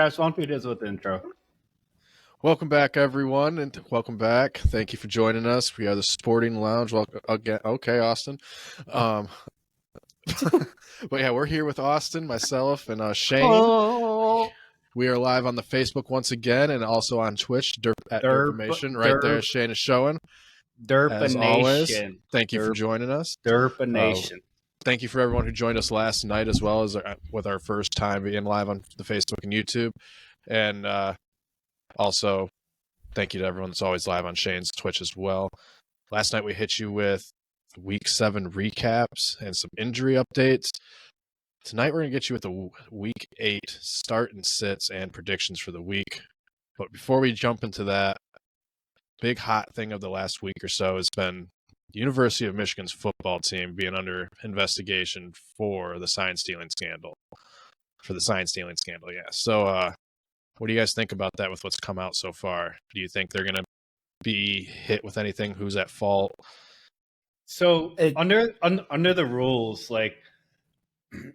Travis, why don't we do this with the intro? Welcome back, everyone, and welcome back. Thank you for joining us. We are the Sporting Lounge. Welcome again. Okay, Austin. But yeah, we're here with Austin, myself, and Shane. Oh, We are live on the Facebook once again, and also on Twitch, Derpimation. Right there, Shane is showing. As always, thank you for joining us. Derpination. Thank you for everyone who joined us last night, as well as with our first time being live on the Facebook and YouTube, and also, thank you to everyone that's always live on Shane's Twitch as well. Last night we hit you with Week 7 recaps and some injury updates. Tonight we're going to get you with the Week 8 start and sits and predictions for the week. But before we jump into that, big hot thing of the last week or so has been the University of Michigan's football team being under investigation for the sign stealing scandal. Yeah. So, what do you guys think about that with what's come out so far? Do you think they're going to be hit with anything? Who's at fault? So under the rules, like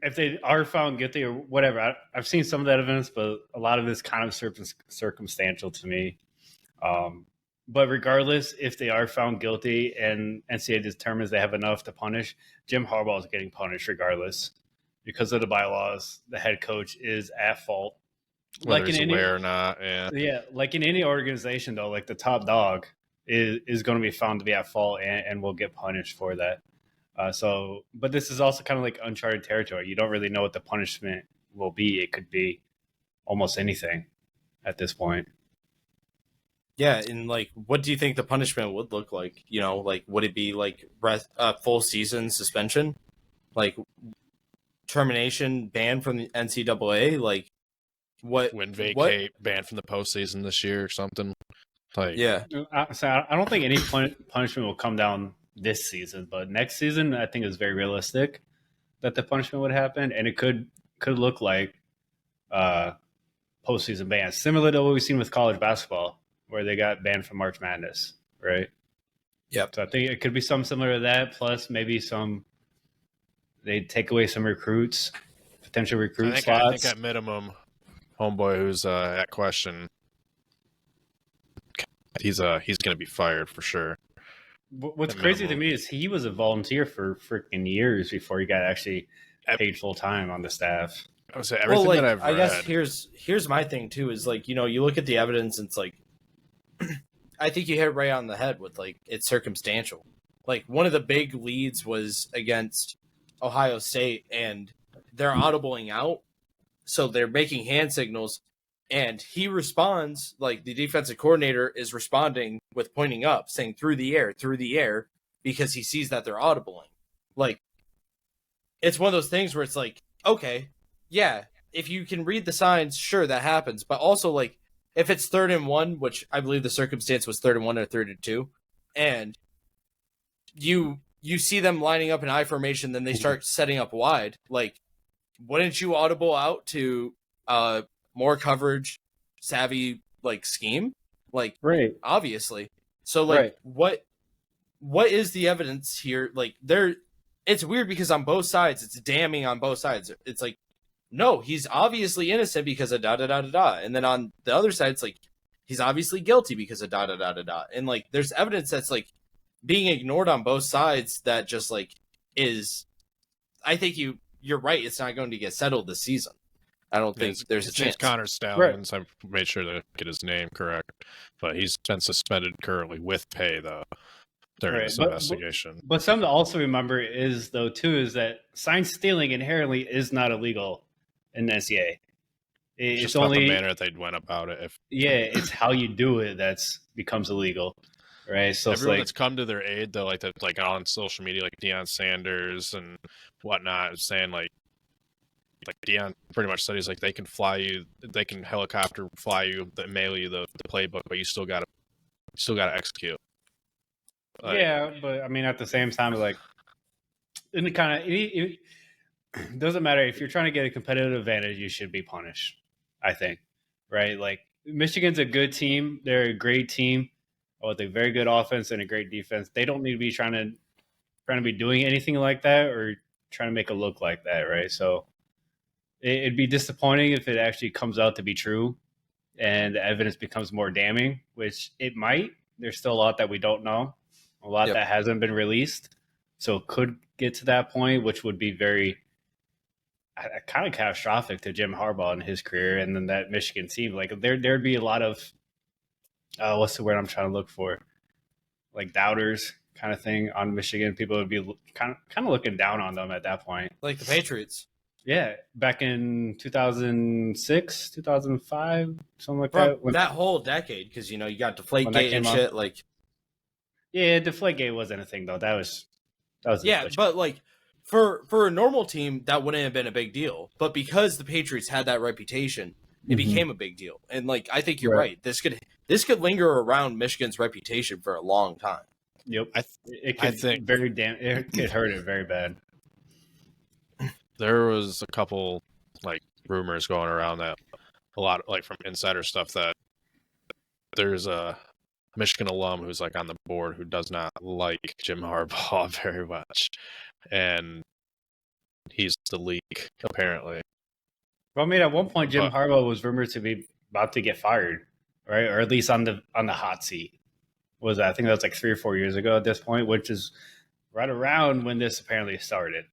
if they are found guilty or whatever, I've seen some of that evidence, but a lot of it's kind of circumstantial to me. But regardless, if they are found guilty and NCAA determines they have enough to punish, Jim Harbaugh is getting punished regardless because of the bylaws. The head coach is at fault. Whether he's aware or not, yeah. Like in any organization, though, like the top dog is going to be found to be at fault and will get punished for that. But this is also kind of like uncharted territory. You don't really know what the punishment will be. It could be almost anything at this point. Yeah, and like, what do you think the punishment would look like? You know, like, would it be like full season suspension, like termination, ban from the NCAA, like? Vacate, banned from the postseason this year or something. Like, yeah. So I don't think any punishment will come down this season, but next season I think is very realistic that the punishment would happen, and it could look like postseason bans, similar to what we've seen with college basketball, where they got banned from March Madness, right? Yep. So I think it could be something similar to that, plus maybe they take away some potential recruit slots. I think at minimum, homeboy who's at question, he's going to be fired for sure. What's crazy to me is he was a volunteer for freaking years before he got actually paid full time on the staff. I would say everything that I've read. I guess here's my thing too is like, you know, you look at the evidence and it's like, I think you hit it right on the head with like it's circumstantial. Like one of the big leads was against Ohio State and they're audibling out. So they're making hand signals, and he responds, like the defensive coordinator is responding with pointing up, saying through the air, because he sees that they're audibling. Like, it's one of those things where it's like, okay, yeah, if you can read the signs, sure, that happens. But also, like, if it's 3rd and 1, which I believe the circumstance was 3rd and 1 or 3rd and 2, and you see them lining up in I formation, then they start setting up wide, like, wouldn't you audible out to more coverage savvy like scheme? Like, right. Obviously. So like what is the evidence here? Like it's weird because on both sides it's damning on both sides. It's like, no, he's obviously innocent because of da da da da da. And then on the other side it's like he's obviously guilty because of da da da da da. And like there's evidence that's like being ignored on both sides that just like is, I think you're right. It's not going to get settled this season. I don't think there's a chance. Connor Stallions. Right. I made sure to get his name correct, but he's been suspended currently with pay though during this investigation. But something to also remember is that sign stealing inherently is not illegal in the NCAA. It's only the manner that they went about it. It's how you do it becomes illegal. Right, so everyone that's come to their aid, though, like on social media, like Deion Sanders and whatnot, is saying like Deion pretty much said he's like they can fly you, they can helicopter fly you, mail you the playbook, but you still gotta execute. Yeah, but I mean at the same time, like in the kind of it doesn't matter if you're trying to get a competitive advantage, you should be punished. I think, right? Like Michigan's a good team; they're a great team. With a very good offense and a great defense. They don't need to be trying to be doing anything like that or trying to make it look like that, right? So It'd be disappointing if it actually comes out to be true and the evidence becomes more damning, which it might. There's still a lot that we don't know, a lot that hasn't been released. So it could get to that point, which would be very kind of catastrophic to Jim Harbaugh and his career, and then that Michigan team. Like there'd be a lot of what's the word I'm trying to look for? Like doubters kind of thing on Michigan. People would be kind of looking down on them at that point. Like the Patriots. Yeah, back in 2006, 2005, something like Bro, that. That whole decade, because you got Deflategate and shit. Like, yeah, Deflategate wasn't a thing though. That was yeah, but like for a normal team, that wouldn't have been a big deal. But because the Patriots had that reputation, it became a big deal. And like, I think you're right. This could linger around Michigan's reputation for a long time. Yep, it could hurt it very bad. There was a couple like rumors going around that a lot like from insider stuff that there's a Michigan alum who's like on the board who does not like Jim Harbaugh very much, and he's the leak apparently. Well, I mean, at one point, Jim Harbaugh was rumored to be about to get fired, right, or at least on the hot seat. I think that was like 3 or 4 years ago at this point, which is right around when this apparently started.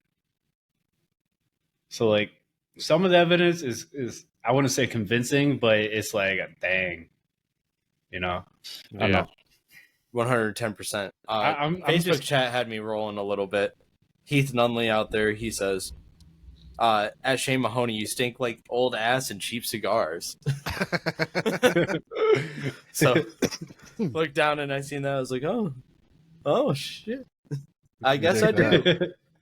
So, like, some of the evidence is I wouldn't say convincing, but it's like, dang, I don't know. 110%. Facebook chat had me rolling a little bit. Heath Nunley out there, he says, at Shane Mahoney, you stink like old ass and cheap cigars. So, looked down and I seen that. I was like, oh shit. I guess I do.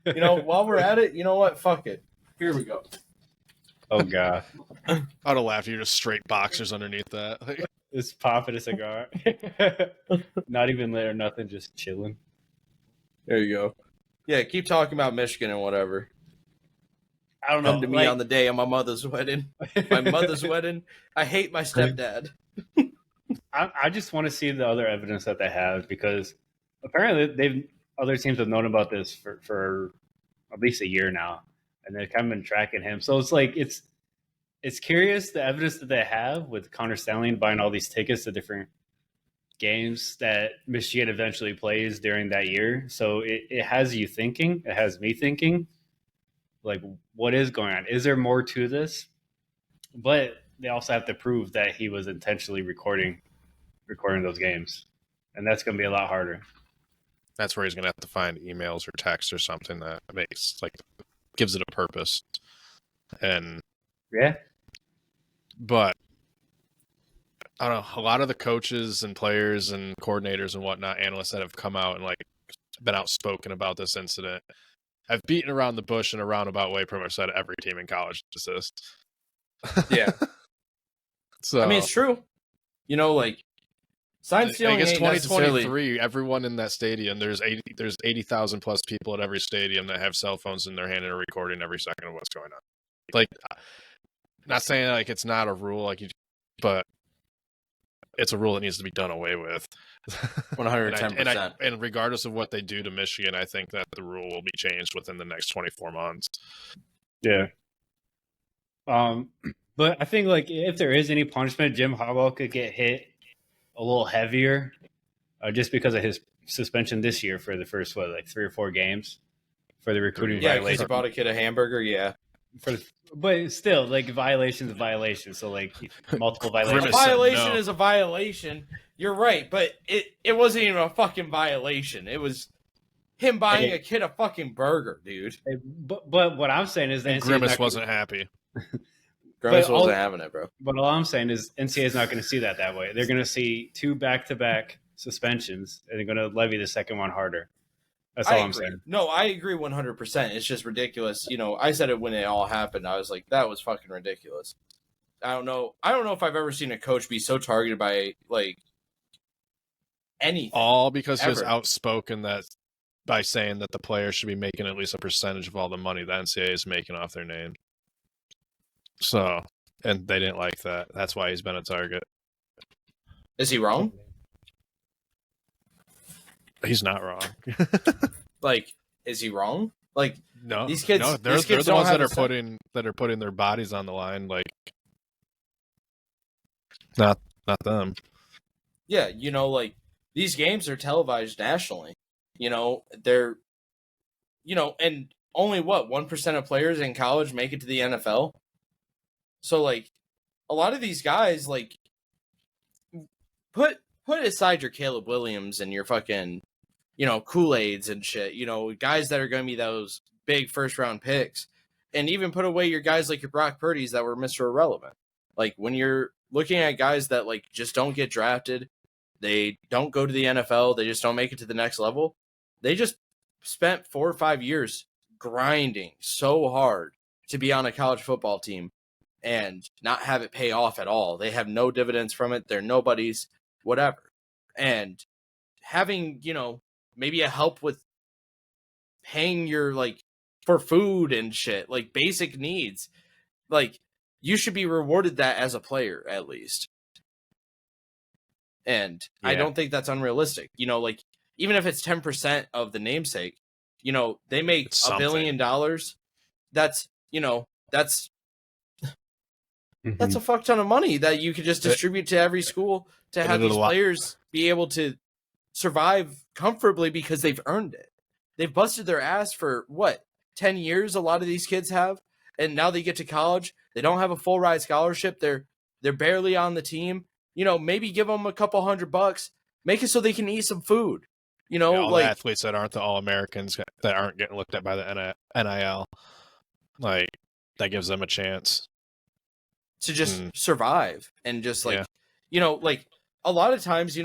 While we're at it, you know what? Fuck it. Here we go. Oh, God. I'd have laughed. You're just straight boxers underneath that. Just popping a cigar. Not even lit or nothing, just chilling. There you go. Yeah, keep talking about Michigan and whatever. I don't know. Come to me on the day of my mother's wedding. My mother's wedding. I hate my stepdad. I just want to see the other evidence that they have, because apparently other teams have known about this for at least a year now. And they've kind of been tracking him. So it's like, it's curious, the evidence that they have with Connor Stanley buying all these tickets to different games that Michigan eventually plays during that year. So it has you thinking, it has me thinking, like, what is going on? Is there more to this? But they also have to prove that he was intentionally recording those games. And that's going to be a lot harder. That's where he's going to have to find emails or text or something that gives it a purpose. And yeah, but I don't know, a lot of the coaches and players and coordinators and whatnot, analysts that have come out and like been outspoken about this incident, have beaten around the bush in a roundabout way, pretty much said every team in college does this. Yeah. So I mean, it's true. Like, sign stealing. I guess ain't 2023, necessarily... everyone in that stadium, there's 80,000 plus people at every stadium that have cell phones in their hand and are recording every second of what's going on. Like, not saying like it's not a rule, but it's a rule that needs to be done away with. 110%. And regardless of what they do to Michigan, I think that the rule will be changed within the next 24 months. Yeah. But I think like if there is any punishment, Jim Harbaugh could get hit a little heavier, just because of his suspension this year for the first 3 or 4 games for the recruiting violation. Yeah, because he bought a kid a hamburger. Yeah. But still, like, violation's a violation. So, like, multiple violations. A violation is a violation. You're right, but it wasn't even a fucking violation. It was him buying a kid a fucking burger, dude. But what I'm saying is that Grimace wasn't happy. Grimace wasn't having it, bro. But all I'm saying is NCAA is not going to see that way. They're going to see 2 back-to-back suspensions, and they're going to levy the second one harder. That's all I'm saying. No, I agree 100%. It's just ridiculous. I said it when it all happened. I was like, that was fucking ridiculous. I don't know if I've ever seen a coach be so targeted by, like, anything. All because he was ever. outspoken by saying that the players should be making at least a percentage of all the money the NCAA is making off their name. So, and they didn't like that. That's why he's been a target. Is he wrong? He's not wrong. Like, is he wrong? Like No, these kids, no, they're the don't ones have that are putting their bodies on the line. Like, not them. Yeah, like these games are televised nationally. They're and only what 1% of players in college make it to the NFL. So like a lot of these guys, like put aside your Caleb Williams and your fucking Kool-Aids and shit, guys that are going to be those big first round picks, and even put away your guys like your Brock Purdy's that were Mr. Irrelevant. Like when you're looking at guys that like just don't get drafted, they don't go to the NFL, they just don't make it to the next level. They just spent 4 or 5 years grinding so hard to be on a college football team and not have it pay off at all. They have no dividends from it. They're nobodies, whatever. And having, maybe a help with paying your like for food and shit, like basic needs, like you should be rewarded that as a player at least. And I don't think that's unrealistic. Like even if it's 10% of the namesake, they make $1 billion. That's that's a fuck ton of money that you could just distribute to every school to have these players be able to survive comfortably because they've earned it. They've busted their ass for 10 years. A lot of these kids have, and now they get to college. They don't have a full ride scholarship. They're barely on the team. Maybe give them a couple $100, make it so they can eat some food. All like the athletes that aren't the All-Americans that aren't getting looked at by the NIL, like that gives them a chance to just survive and just like, like a lot of times,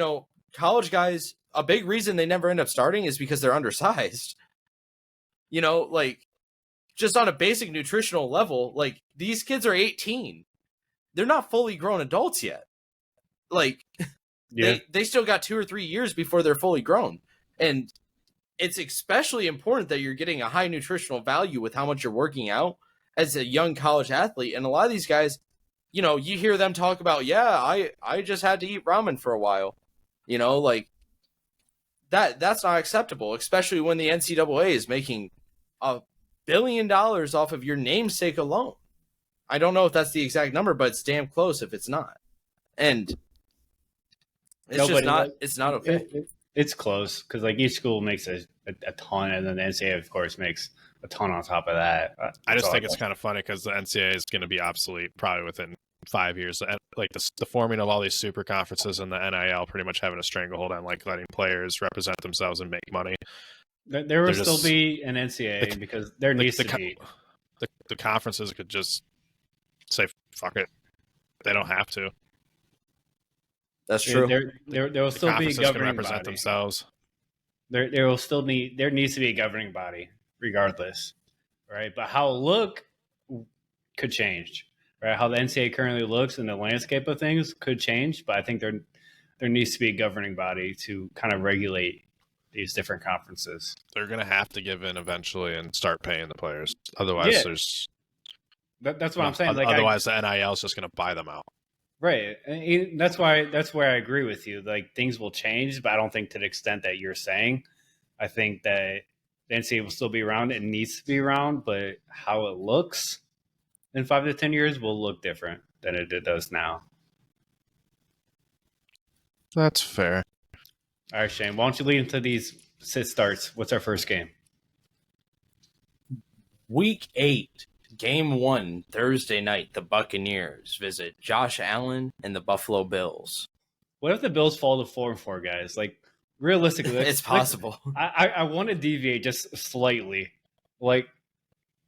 college guys, a big reason they never end up starting is because they're undersized. Like just on a basic nutritional level, like these kids are 18. They're not fully grown adults yet. Like they still got 2 or 3 years before they're fully grown. And it's especially important that you're getting a high nutritional value with how much you're working out as a young college athlete. And a lot of these guys, you hear them talk about, I just had to eat ramen for a while. Like that's not acceptable, especially when the NCAA is making $1 billion off of your namesake alone. I don't know if that's the exact number, but it's damn close if it's not. And it's not okay. It's close because like each school makes a ton, and then the NCAA of course makes a ton on top of that. I just think it's kind of funny because the NCAA is going to be obsolete probably within 5 years. Like the forming of all these super conferences and the NIL pretty much having a stranglehold on like letting players represent themselves and make money. There will still be an NCAA because there needs to be. The conferences could just say fuck it. They don't have to. That's true. There will still be a governing represent body. Themselves. There needs to be a governing body regardless, right? But how it look could change, right? How the NCAA currently looks and the landscape of things could change, but I think there needs to be a governing body to kind of regulate these different conferences. They're going to have to give in eventually and start paying the players. Otherwise, that's what I'm saying. Like, otherwise, the NIL is just going to buy them out. Right. And that's where I agree with you. Like things will change, but I don't think to the extent that you're saying. I think that the NCAA will still be around. It needs to be around, but how it looks in 5 to 10 years will look different than it does now. That's fair. All right, Shane, why don't you lead into these sit starts? What's our first game? Week 8. Game 1, Thursday night, the Buccaneers visit Josh Allen and the Buffalo Bills. What if the Bills fall to 4-4, guys? Like, realistically, it's possible. I want to deviate just slightly. Like,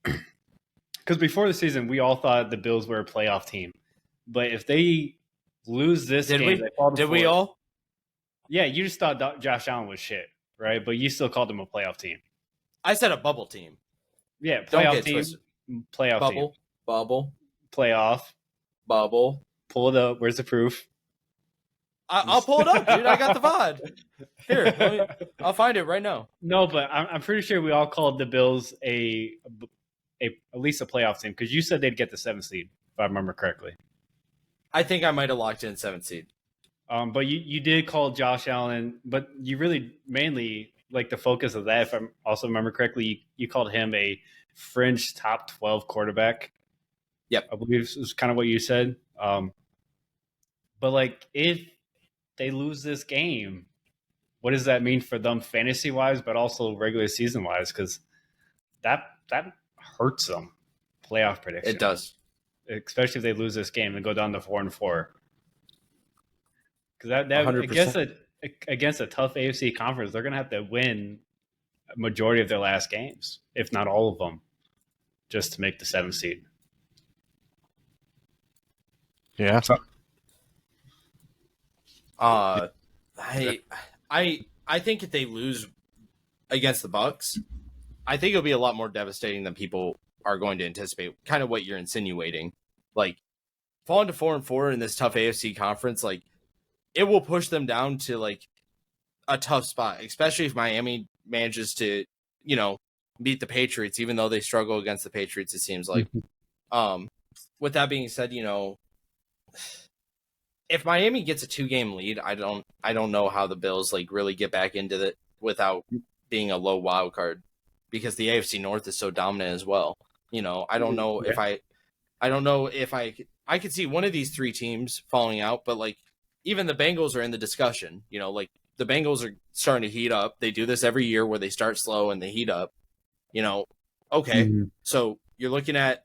because before the season, we all thought the Bills were a playoff team. But if they lose this game, they fall to 4. Did we all? Yeah, you just thought Josh Allen was shit, right? But you still called them a playoff team. I said a bubble team. Yeah, playoff team. Twisted. Playoff bubble, team. Bubble. Playoff. Bubble. Pull it up. Where's the proof? I'll pull it up, dude. I got the VOD. Here, I'll find it right now. No, but I'm pretty sure we all called the Bills at least a playoff team because you said they'd get the 7th seed, if I remember correctly. I think I might have locked in 7th seed. But you did call Josh Allen, but you really mainly like the focus of that. If I also remember correctly, you called him a fringe top 12 quarterback. Yep. I believe is kind of what you said. But like, if they lose this game, what does that mean for them fantasy wise, but also regular season wise? Because that hurts them playoff prediction. It does, especially if they lose this game and go down to 4-4. Because that 100%. against a tough AFC conference, they're going to have to win a majority of their last games, if not all of them, just to make the 7th seed. Yeah. I think if they lose against the Bucks, I think it'll be a lot more devastating than people are going to anticipate. Kind of what you're insinuating, like falling to 4-4 in this tough AFC conference, like it will push them down to like a tough spot, especially if Miami manages to, beat the Patriots, even though they struggle against the Patriots. It seems like. With that being said, if Miami gets a 2-game lead, I don't know how the Bills like really get back into it without being a low wild card, because the AFC North is so dominant as well. I don't know if I could see one of these 3 teams falling out, but like even the Bengals are in the discussion. Like the Bengals are starting to heat up. They do this every year where they start slow and they heat up. Okay, so you're looking at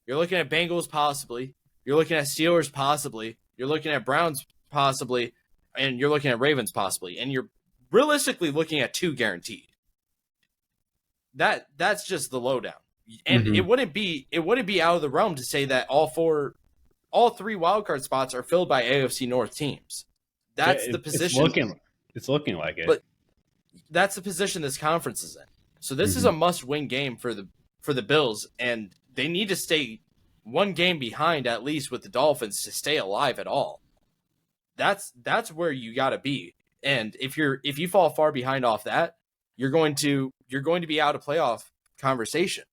Bengals possibly, you're looking at Steelers possibly, you're looking at Browns possibly, and you're looking at Ravens possibly, and you're realistically looking at 2 guaranteed. That's just the lowdown. And it wouldn't be out of the realm to say that all 3 wildcard spots are filled by AFC North teams. That's the position. It's looking like it. But that's the position this conference is in. So this is a must-win game for the Bills, and they need to stay 1 game behind at least with the Dolphins to stay alive at all. That's where you got to be. And if you fall far behind off that, you're going to be out of playoff conversation.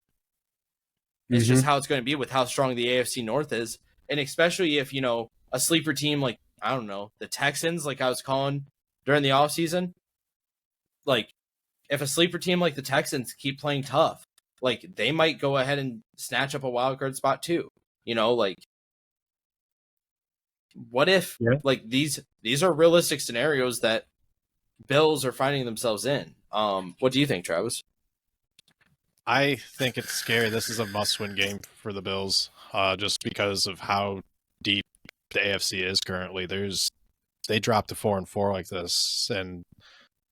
It's just how it's going to be with how strong the AFC North is, and especially if a sleeper team like, I don't know, the Texans, like I was calling during the offseason, like if a sleeper team like the Texans keep playing tough, like they might go ahead and snatch up a wild card spot too. Like what if like these are realistic scenarios that Bills are finding themselves in? What do you think, Travis? I think it's scary. This is a must-win game for the Bills, just because of how deep the AFC is currently. They drop to 4-4 like this, and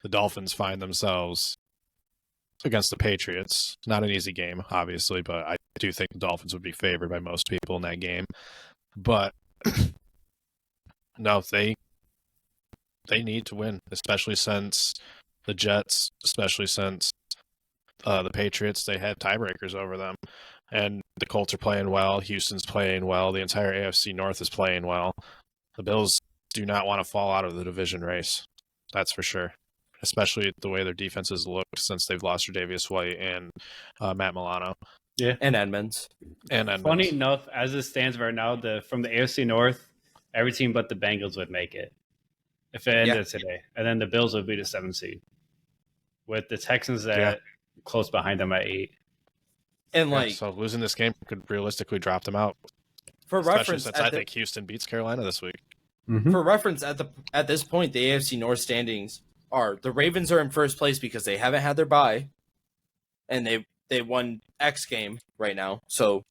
the Dolphins find themselves against the Patriots. Not an easy game, obviously, but I do think the Dolphins would be favored by most people in that game. But no, they need to win, especially since the Jets, especially since the Patriots, they had tiebreakers over them. And the Colts are playing well. Houston's playing well. The entire AFC North is playing well. The Bills do not want to fall out of the division race. That's for sure. Especially the way their defenses look since they've lost Tre'Davious White and Matt Milano. Yeah. And Edmonds. Funny enough, as it stands right now, from the AFC North, every team but the Bengals would make it if it ended today. And then the Bills would be the 7th seed, with the Texans close behind them at 8. And so losing this game could realistically drop them out. For especially reference, since I think Houston beats Carolina this week. For reference, at this point, the AFC North standings are the Ravens are in first place because they haven't had their bye, and they won X game right now, so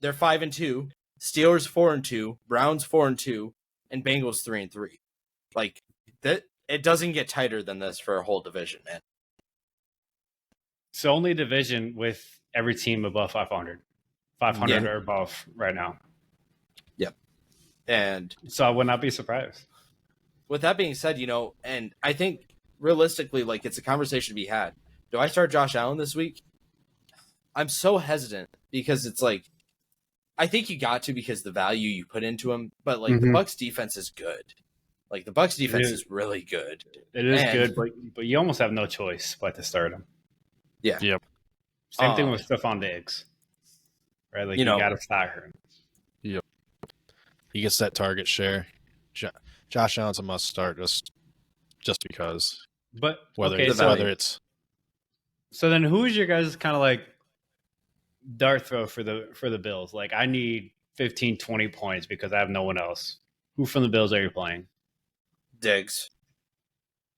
they're 5-2. Steelers 4-2, Browns 4-2, and Bengals 3-3. Like that, it doesn't get tighter than this for a whole division, man. It's the only division with every team above 500 or above right now. Yep. And so I would not be surprised. With that being said, and I think realistically, like it's a conversation to be had. Do I start Josh Allen this week? I'm so hesitant because it's like, I think you got to because the value you put into him, but like the Bucks defense is good. Like the Bucks defense is really good. It is good, but you almost have no choice but to start him. Yeah. Yep. Same thing with Stephon Diggs, right? Like you got to start her. Yep. He gets that target share. Josh Allen's a must start just because. But Whether okay, it's so then who's your guys' kind of like dart throw for the Bills? Like I need 15, 20 points because I have no one else. Who from the Bills are you playing? Diggs.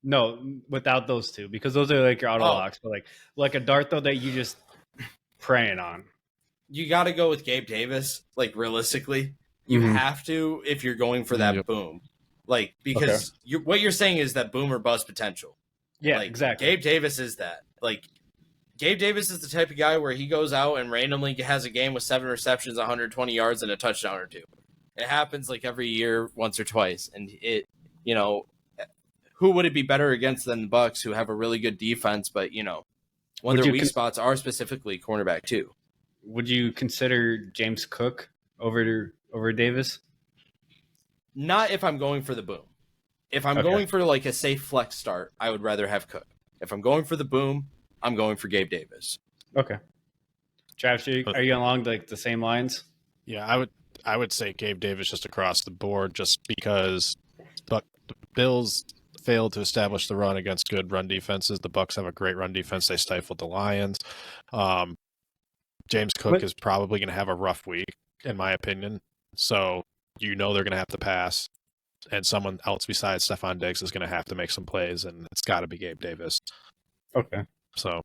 No, without those two, because those are like your auto locks. But like a dart throw that you just praying on. You got to go with Gabe Davis. Like realistically, you have to if you're going for that boom. Like because what you're saying is that boom or bust potential. Yeah, like, exactly. Gabe Davis is that. Like Gabe Davis is the type of guy where he goes out and randomly has a game with 7 receptions, 120 yards, and a touchdown or two. It happens like every year, once or twice, and it, you know, who would it be better against than the Bucks, who have a really good defense, but one of their weak spots are specifically cornerback too. Would you consider James Cook over Davis? Not if I'm going for the boom. If I'm going for like a safe flex start, I would rather have Cook. If I'm going for the boom, I'm going for Gabe Davis. Okay. Travis, are you along like the same lines? Yeah, I would say Gabe Davis just across the board, just because the Bills failed to establish the run against good run defenses. The Bucks have a great run defense. They stifled the Lions. James Cook is probably going to have a rough week, in my opinion. So they're going to have to pass, and someone else besides Stephon Diggs is going to have to make some plays, and it's got to be Gabe Davis. Okay. So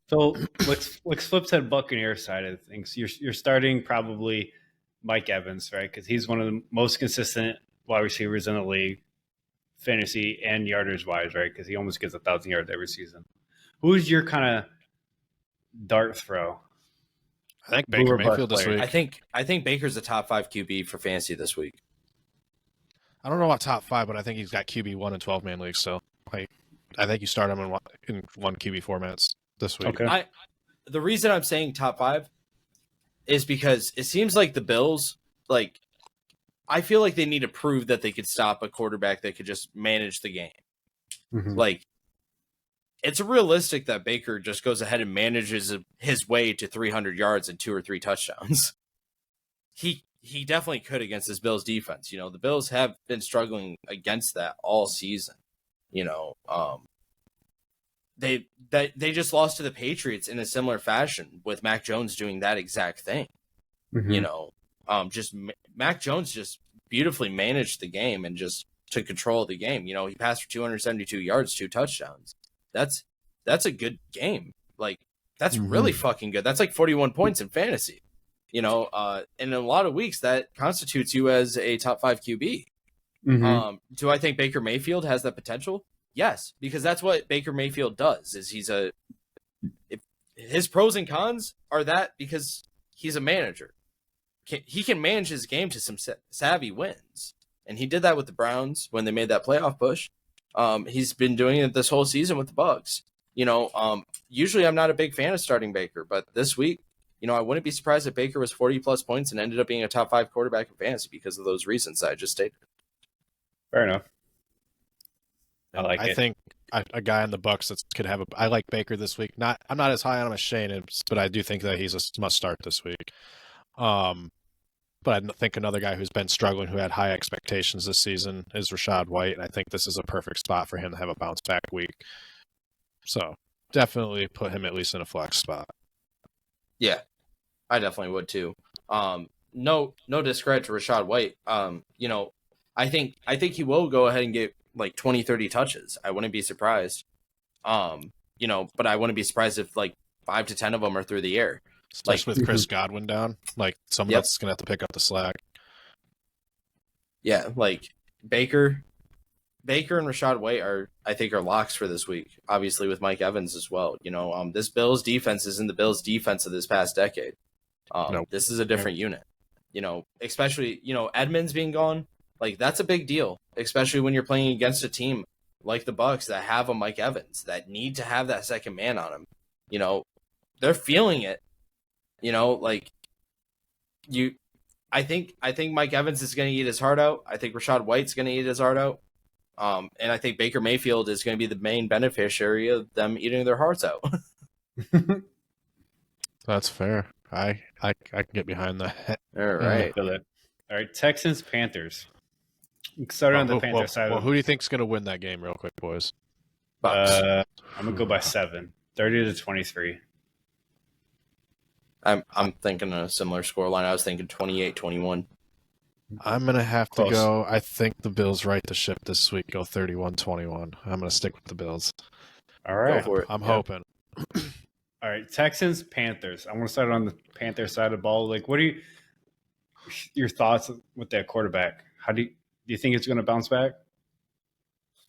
let's flip to the Buccaneers side of things. You're starting probably Mike Evans, right? Because he's one of the most consistent wide receivers in the league, fantasy and yardage wise, right? Because he almost gets 1,000 yards every season. Who's your kind of dart throw? I think Baker Mayfield this week. I think Baker's a top 5 QB for fantasy this week. I don't know about top 5, but I think he's got QB1 in 12-man leagues still. Like, I think you start him in one QB formats this week. Okay. The reason I'm saying top 5 is because it seems like the Bills, like, I feel like they need to prove that they could stop a quarterback that could just manage the game. Mm-hmm. Like, it's realistic that Baker just goes ahead and manages his way to 300 yards and 2 or 3 touchdowns. He definitely could against this Bills defense. The Bills have been struggling against that all season. They just lost to the Patriots in a similar fashion with Mac Jones doing that exact thing. Mm-hmm. Mac Jones just beautifully managed the game and just took control of the game. He passed for 272 yards, 2 touchdowns. That's a good game. Like, that's really fucking good. That's like 41 points in fantasy. In a lot of weeks that constitutes you as a top 5 QB. Mm-hmm. Do I think Baker Mayfield has that potential? Yes, because that's what Baker Mayfield does. Is his pros and cons are that because he's a manager. He can manage his game to some savvy wins, and he did that with the Browns when they made that playoff push. He's been doing it this whole season with the Bucs. Usually I'm not a big fan of starting Baker, but this week, I wouldn't be surprised if Baker was 40+ points and ended up being a top 5 quarterback in fantasy because of those reasons I just stated. Fair enough. I think a guy on the Bucs that could have I like Baker this week. I'm not as high on him as Shane is, but I do think that he's a must start this week. But I think another guy who's been struggling, who had high expectations this season, is Rashad White, and I think this is a perfect spot for him to have a bounce back week. So definitely put him at least in a flex spot. Yeah, I definitely would too. No discredit to Rashad White. I think he will go ahead and get like 20, 30 touches. I wouldn't be surprised. But I wouldn't be surprised if like 5 to 10 of them are through the air. Especially with Chris Godwin down. Like, someone else is going to have to pick up the slack. Yeah, like Baker and Rashad White are locks for this week. Obviously with Mike Evans as well. This Bills defense isn't the Bills defense of this past decade. Nope. This is a different unit. Especially, Edmonds being gone, like that's a big deal, especially when you're playing against a team like the Bucs that have a Mike Evans that need to have that second man on him. They're feeling it. I think Mike Evans is going to eat his heart out. I think Rashad White's going to eat his heart out. And I think Baker Mayfield is going to be the main beneficiary of them eating their hearts out. That's fair. I can get behind that. All right. All right, Texans, Panthers. Started on the Panthers side. Well, who do you think's going to win that game real quick, boys? Bucks. I'm gonna go by 7, 30-23. I'm thinking a similar scoreline. I was thinking 28-21. I'm going to have to Close. go. I think the Bills right the ship this week, go 31-21. I'm going to stick with the Bills. All right. Go for it. I'm Yeah. hoping. All right, Texans, Panthers. I want to start on the Panther side of the ball. Like, what are your thoughts with that quarterback? How do you think it's going to bounce back?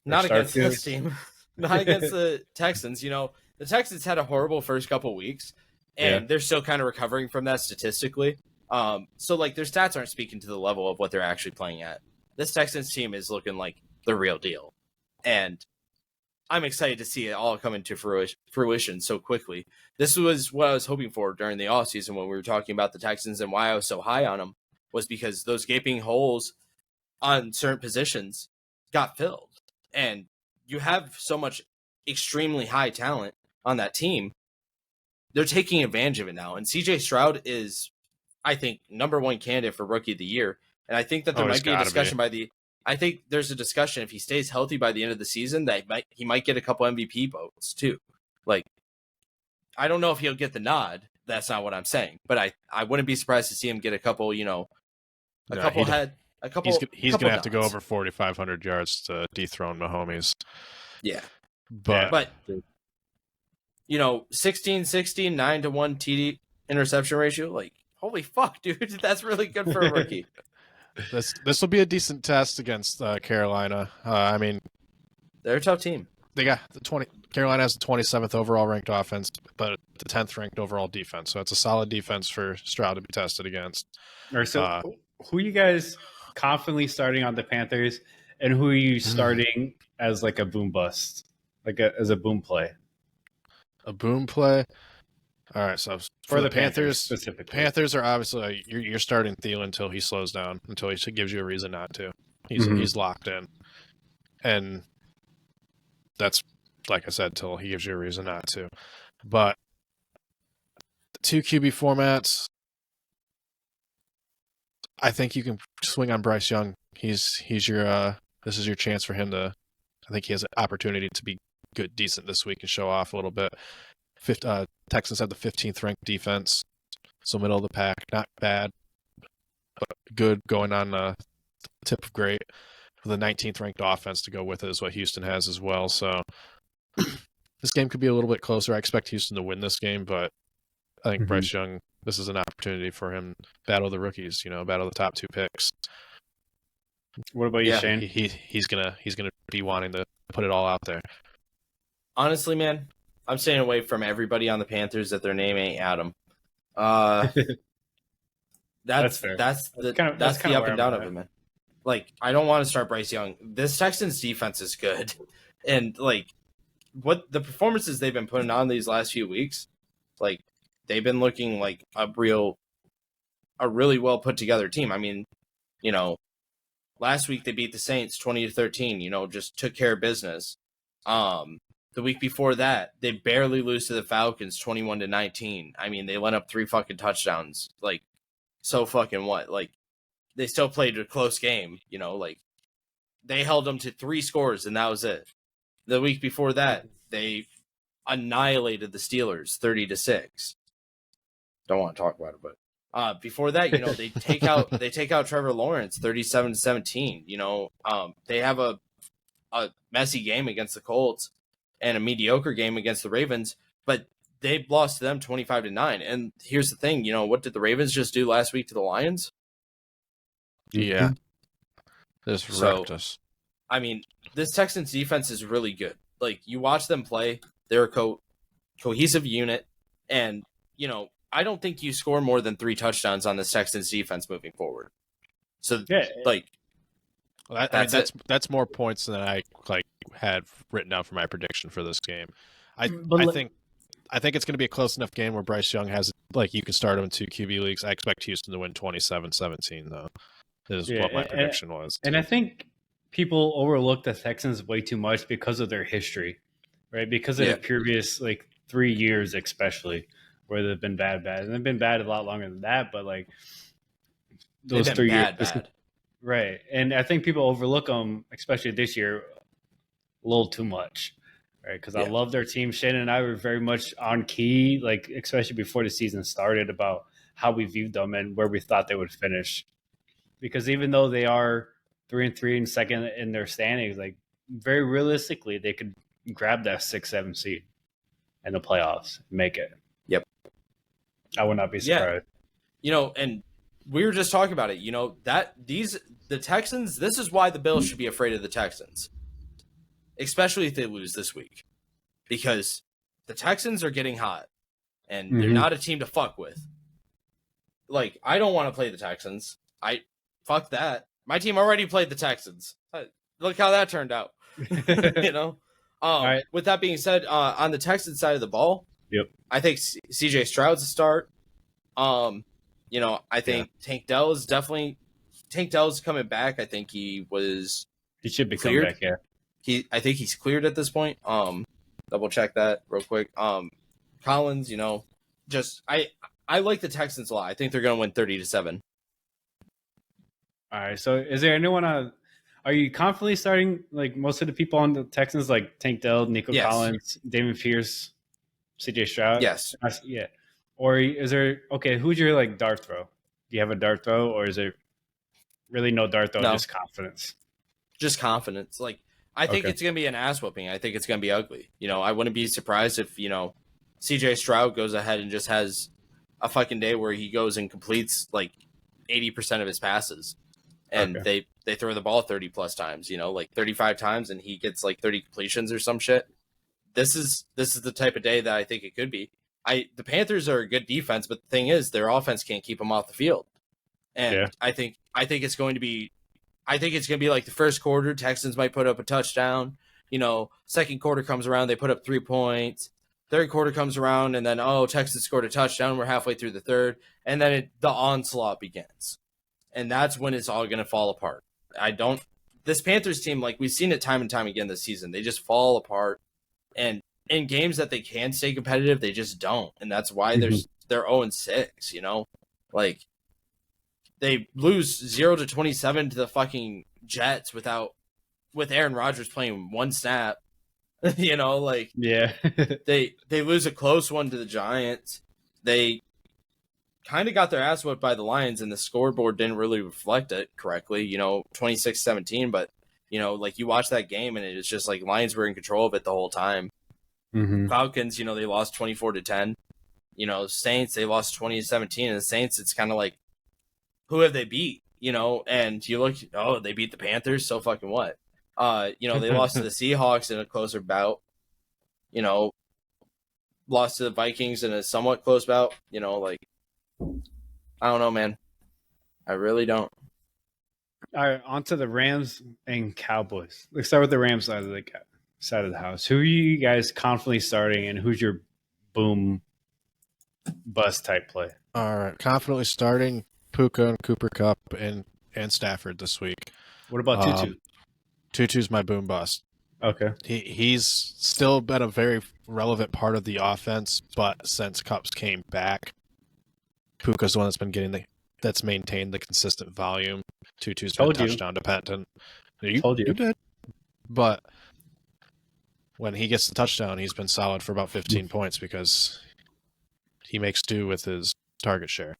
Not start against to? this team. Not against the Texans. You know, the Texans had a horrible first couple weeks, and they're still kind of recovering from that statistically. So, like, their stats aren't speaking to the level of what they're actually playing at. This Texans team is looking like the real deal. And I'm excited to see it all come into fruition so quickly. This was what I was hoping for during the offseason when we were talking about the Texans and why I was so high on them, was because those gaping holes on certain positions got filled. And you have so much extremely high talent on that team. They're taking advantage of it now. And CJ Stroud is, I think, number one candidate for Rookie of the Year. And I think that there might be a discussion I think there's a discussion if he stays healthy by the end of the season that he might get a couple MVP votes too. Like, I don't know if he'll get the nod. That's not what I'm saying. But I wouldn't be surprised to see him get a couple, He's going to have to go over 4,500 yards to dethrone Mahomes. Yeah. But 16-16, 9-1 TD interception ratio. Like, holy fuck, dude. That's really good for a rookie. This will be a decent test against Carolina. I mean, they're a tough team. They got Carolina has the 27th overall ranked offense, but the 10th ranked overall defense. So it's a solid defense for Stroud to be tested against. All right, so who are you guys confidently starting on the Panthers, and who are you starting as like a boom bust, as a boom play? A boom play. All right, so for the Panthers specifically, Panthers are obviously you're starting Thielen until he slows down, until he gives you a reason not to. He's locked in, and that's, like I said, till he gives you a reason not to. But the 2 QB formats, I think you can swing on Bryce Young. He's your this is your chance for him to. I think he has an opportunity to be good, decent this week and show off a little bit. Texans have the 15th ranked defense, so middle of the pack, not bad, but good, going on the tip of great. The 19th ranked offense to go with it is what Houston has as well. So this game could be a little bit closer. I expect Houston to win this game, but I think Bryce Young, this is an opportunity for him to battle the rookies, battle the top 2 picks. What about you, Shane? He's gonna be wanting to put it all out there. Honestly, man, I'm staying away from everybody on the Panthers that their name ain't Adam. That's fair. That's the up and down of it, man. Like, I don't want to start Bryce Young. This Texans defense is good, and like what the performances they've been putting on these last few weeks, like they've been looking like a really well put together team. I mean, last week they beat the Saints 20-13. Just took care of business. The week before that, they barely lose to the Falcons 21-19. I mean, they let up 3 fucking touchdowns. Like, so fucking what? Like, they still played a close game. Like, they held them to 3 scores and that was it. The week before that, they annihilated the Steelers 30-6. Don't want to talk about it, but before that, they take out Trevor Lawrence 37-17. They have a messy game against the Colts and a mediocre game against the Ravens, but they lost to them 25-9. And here's the thing, what did the Ravens just do last week to the Lions? Yeah. Just wrecked us. I mean, this Texans defense is really good. Like, you watch them play, they're a cohesive unit, and, I don't think you score more than 3 touchdowns on this Texans defense moving forward. So, that's more points than I had written down for my prediction for this game. I think it's going to be a close enough game where Bryce Young has, you can start him in 2 QB leagues. I expect Houston to win 27-17 though. Is what my prediction was. And I think people overlook the Texans way too much because of their history, right? Because of the previous 3 years, especially, where they've been bad, and they've been bad a lot longer than that. But those 3 years, bad. Right? And I think people overlook them, especially this year, a little too much, right? Because I love their team. Shannon and I were very much on key, like especially before the season started, about how we viewed them and where we thought they would finish. Because even though they are 3-3 and second in their standings, like very realistically, they could grab that 6-7 seed in the playoffs, and make it. Yep, I would not be surprised. And we were just talking about it. The Texans. This is why the Bills should be afraid of the Texans, especially if they lose this week, because the Texans are getting hot, and they're not a team to fuck with. Like, I don't want to play the Texans. Fuck that. My team already played the Texans. Look how that turned out. Right. With that being said, on the Texans side of the ball, I think CJ Stroud's a start. I think Tank Dell's coming back. I think he should be cleared. Coming back, yeah. I think he's cleared at this point. Double check that real quick. Collins, I like the Texans a lot. I think they're going to win 30-7. All right. So, is there anyone? Are you confidently starting like most of the people on the Texans, like Tank Dell, Nico Collins, David Pierce, CJ Stroud? Yes. Yeah. Or is there? Okay, who's your like dart throw? Do you have a dart throw, or is there really no dart throw? No. Just confidence. Just confidence. Like, I think it's going to be an ass whooping. I think it's going to be ugly. I wouldn't be surprised if CJ Stroud goes ahead and just has a fucking day where he goes and completes like 80% of his passes. And they throw the ball 30 plus times, like 35 times, and he gets like 30 completions or some shit. This is the type of day that I think it could be. The Panthers are a good defense, but the thing is, their offense can't keep them off the field. And I think it's going to be like the first quarter, Texans might put up a touchdown. Second quarter comes around, they put up 3 points. Third quarter comes around, and then Texas scored a touchdown. We're halfway through the third, and then the onslaught begins. And that's when it's all going to fall apart. This Panthers team, like we've seen it time and time again this season, they just fall apart. And in games that they can stay competitive, they just don't. And that's why they're 0-6, Like, they lose 0-27 to the fucking Jets with Aaron Rodgers playing one snap. They lose a close one to the Giants. They kind of got their ass whipped by the Lions, and the scoreboard didn't really reflect it correctly, 26-17. But, like you watch that game and it's just like Lions were in control of it the whole time. Falcons, they lost 24-10. Saints, they lost 20-17. And the Saints, it's kind of like, who have they beat? And you look, they beat the Panthers. So fucking what? They lost to the Seahawks in a closer bout. Lost to the Vikings in a somewhat close bout. I don't know, man. I really don't. All right, on to the Rams and Cowboys. Let's start with the Rams side of the house. Who are you guys confidently starting, and who's your boom bust type play? All right, confidently starting Puka and Cooper Kupp and Stafford this week. What about Tutu? Tutu's my boom bust. Okay. He's still been a very relevant part of the offense, but since Kupp's came back, Puka's the one that's maintained the consistent volume. Tutu's been touchdown dependent. You did. But when he gets the touchdown, he's been solid for about 15 points because he makes do with his target share.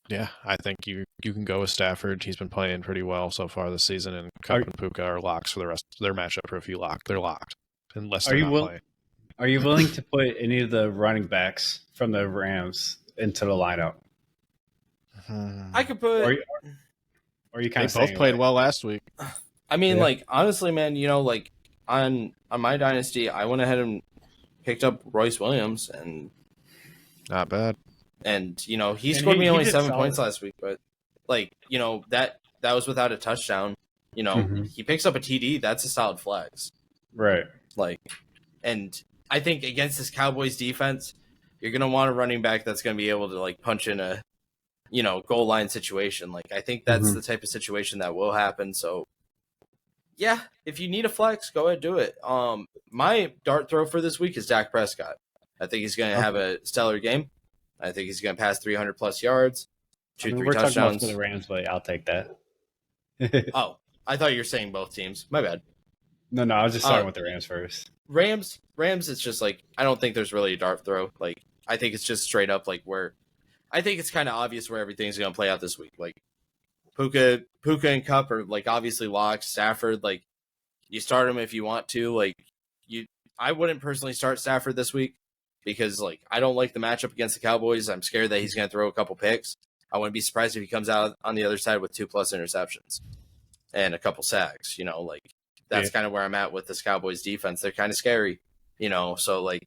Yeah, I think you can go with Stafford. He's been playing pretty well so far this season, and Kupp and Puka are locks for the rest of their matchup. Or if you lock, they're locked unless they're not playing. Are you willing to put any of the running backs from the Rams into the lineup? I could put. Or you kind of both played well last week. I mean, like honestly, man, like on my dynasty, I went ahead and picked up Royce Williams, and not bad. And he scored me only 7 points last week, but like that was without a touchdown. He picks up a TD. That's a solid flex, right? Like, and I think against this Cowboys defense, you're gonna want a running back that's gonna be able to like punch in a goal line situation. Like, I think that's the type of situation that will happen. So yeah, if you need a flex, go ahead, do it. My dart throw for this week is Dak Prescott. I think he's going to have a stellar game. I think he's going to pass 300 plus yards, shoot 3 touchdowns. Talking about for the Rams, but I'll take that. Oh, I thought you were saying both teams. My bad. No, I was just starting with the Rams first. Rams, it's just like I don't think there's really a dart throw. Like I think it's just straight up like where I think it's kind of obvious where everything's going to play out this week. Like Puka and Cup are like obviously locked. Stafford, like you start him if you want to. Like I wouldn't personally start Stafford this week because like I don't like the matchup against the Cowboys. I'm scared that he's going to throw a couple picks. I wouldn't be surprised if he comes out on the other side with 2+ interceptions and a couple sacks. Like that's kind of where I'm at with this Cowboys defense. They're kind of scary, So like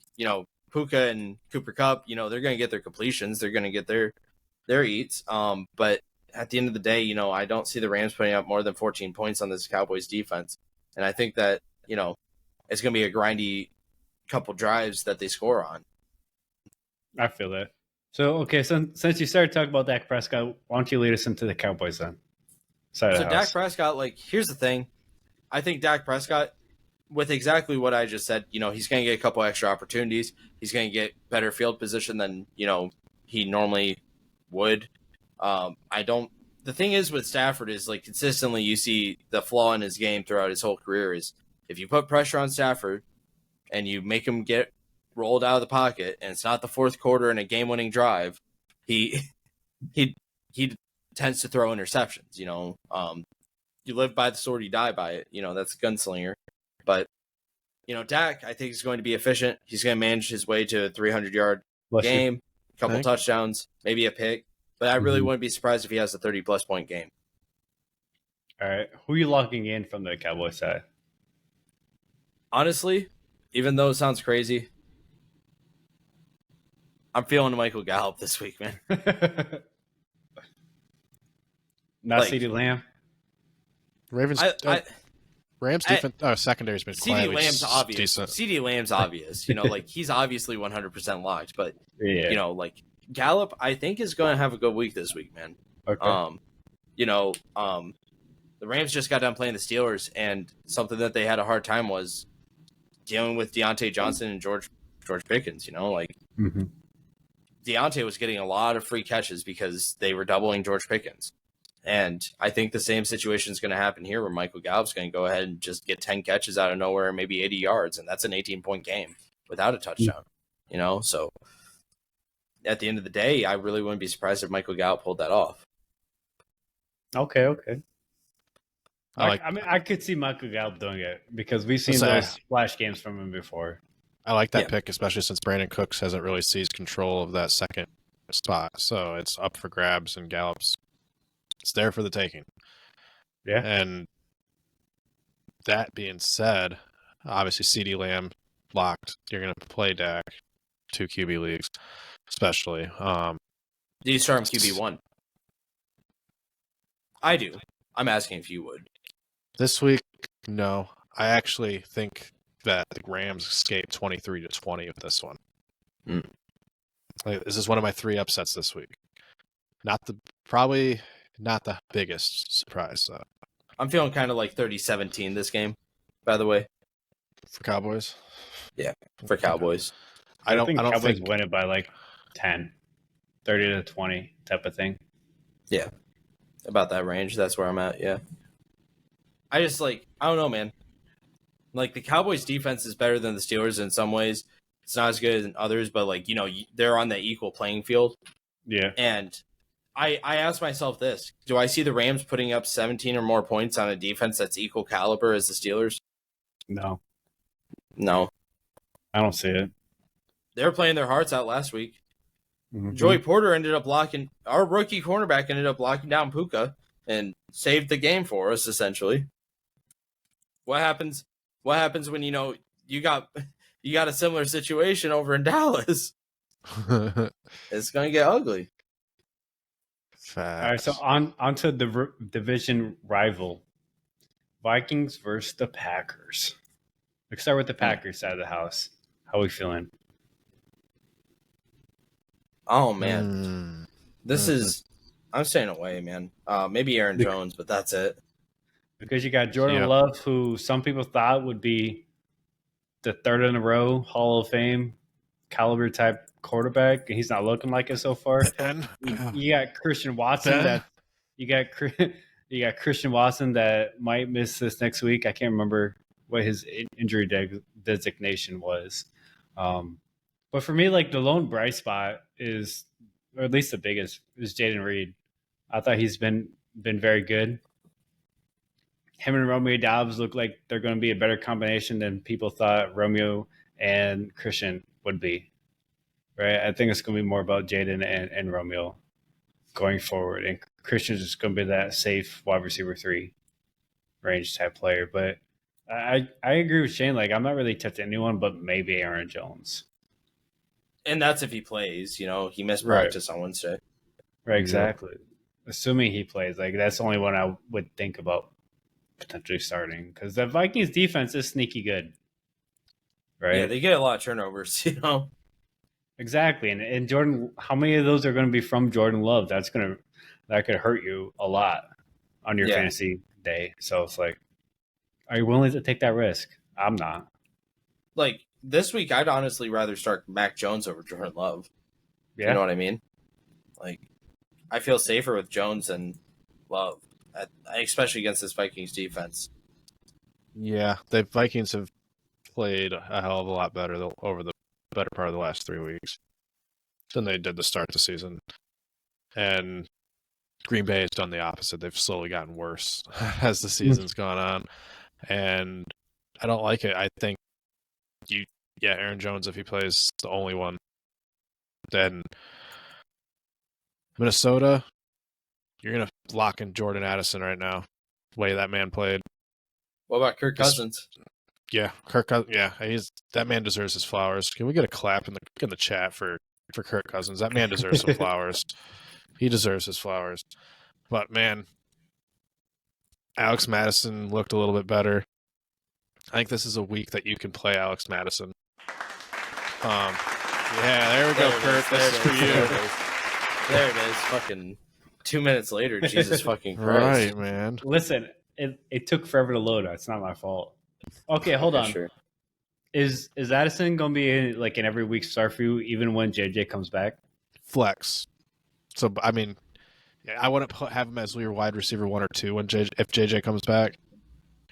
Puka and Cooper Kupp, they're going to get their completions. They're going to get their eats. But at the end of the day, I don't see the Rams putting up more than 14 points on this Cowboys defense. And I think that, it's going to be a grindy couple drives that they score on. I feel that. So, okay, since you started talking about Dak Prescott, why don't you lead us into the Cowboys then? So Dak Prescott, like, here's the thing. I think Dak Prescott, with exactly what I just said, he's going to get a couple extra opportunities. He's going to get better field position than, he normally would. The thing is with Stafford is, like, consistently you see the flaw in his game throughout his whole career is if you put pressure on Stafford and you make him get rolled out of the pocket and it's not the fourth quarter in a game-winning drive, he tends to throw interceptions. You live by the sword, you die by it. That's a gunslinger. But Dak, I think, is going to be efficient. He's going to manage his way to a 300-yard game, a couple touchdowns, maybe a pick. But I really wouldn't be surprised if he has a 30+ point game. All right, who are you locking in from the Cowboys side? Honestly, even though it sounds crazy, I'm feeling Michael Gallup this week, man. Not CeeDee Lamb. Ravens. Rams defense. Secondary's been CeeDee Lamb's obvious. Decent. CeeDee Lamb's obvious. Like he's obviously 100% locked, but like Gallup, I think is going to have a good week this week, man. Okay. The Rams just got done playing the Steelers, and something that they had a hard time was dealing with Deontay Johnson and George Pickens. Deontay was getting a lot of free catches because they were doubling George Pickens. And I think the same situation is going to happen here where Michael Gallup's going to go ahead and just get 10 catches out of nowhere, maybe 80 yards, and that's an 18-point game without a touchdown. So at the end of the day, I really wouldn't be surprised if Michael Gallup pulled that off. Okay. I could see Michael Gallup doing it because we've seen those splash games from him before. I like that pick, especially since Brandon Cooks hasn't really seized control of that second spot. So it's up for grabs, and Gallup's it's there for the taking. Yeah. And that being said, obviously CeeDee Lamb locked. You're going to play Dak, 2 QB leagues, especially. Do you start him QB1? I do. I'm asking if you would. This week, no. I actually think that the Rams escaped 23-20 with this one. This is one of my 3 upsets this week. Probably not the biggest surprise, though. I'm feeling kind of like 30-17 this game, by the way. For Cowboys? Yeah, for Cowboys. I don't think Cowboys win it by like 10, 30-20 type of thing. Yeah, about that range. That's where I'm at, yeah. I just I don't know, man. Like, the Cowboys defense is better than the Steelers in some ways. It's not as good as in others, but, they're on the equal playing field. Yeah. And I ask myself this. Do I see the Rams putting up 17 or more points on a defense that's equal caliber as the Steelers? No. I don't see it. They were playing their hearts out last week. Mm-hmm. Joey Porter our rookie cornerback ended up locking down Puka and saved the game for us, essentially. What happens when you got a similar situation over in Dallas? It's gonna get ugly. Facts. All right, so on to the division rival, Vikings versus the Packers. Let's start with the Packers side of the house. How are we feeling? Oh man, I'm staying away, man. Maybe Aaron Jones, but that's it. Because you got Jordan Love, who some people thought would be the third in a row Hall of Fame caliber type quarterback, and he's not looking like it so far. You got Christian Watson you got Christian Watson that might miss this next week. I can't remember what his injury designation was. But for me, like the lone bright spot is, or at least the biggest, is Jaden Reed. I thought he's been very good. Him and Romeo Dobbs look like they're going to be a better combination than people thought Romeo and Christian would be. Right? I think it's going to be more about Jaden and Romeo going forward, and Christian's just going to be that safe wide receiver 3 range type player. But I agree with Shane. Like I'm not really touching anyone, but maybe Aaron Jones. And that's if he plays. He missed practice on Wednesday. Right, exactly. Assuming he plays, like that's the only one I would think about potentially starting, because the Vikings defense is sneaky good. Right? Yeah, they get a lot of turnovers. Exactly, and Jordan, how many of those are going to be from Jordan Love? That could hurt you a lot on your fantasy day. So it's like, are you willing to take that risk? I'm not. Like this week, I'd honestly rather start Mac Jones over Jordan Love. Yeah. You know what I mean? Like, I feel safer with Jones than Love, especially against this Vikings defense. Yeah, the Vikings have played a hell of a lot better over the better part of the last 3 weeks than they did to start the season. And Green Bay has done the opposite. They've slowly gotten worse as the season's gone on. And I don't like it. I think Aaron Jones, if he plays the only one, then Minnesota, you're going to lock in Jordan Addison right now, the way that man played. What about Kirk Cousins? Yeah, Kirk Cousins. Yeah, that man deserves his flowers. Can we get a clap in the chat for Kirk Cousins? That man deserves some flowers. He deserves his flowers. But man, Alex Madison looked a little bit better. I think this is a week that you can play Alex Madison. Yeah, there we go, Kurt. This is for you. There it is. Fucking 2 minutes later. Jesus fucking Christ. Right, man. Listen, it took forever to load. It's not my fault. Okay, hold on. Sure. Is Addison going to be in every week start for you, even when JJ comes back? Flex. So, I mean, I wouldn't have him as your wide receiver 1 or 2 if JJ comes back,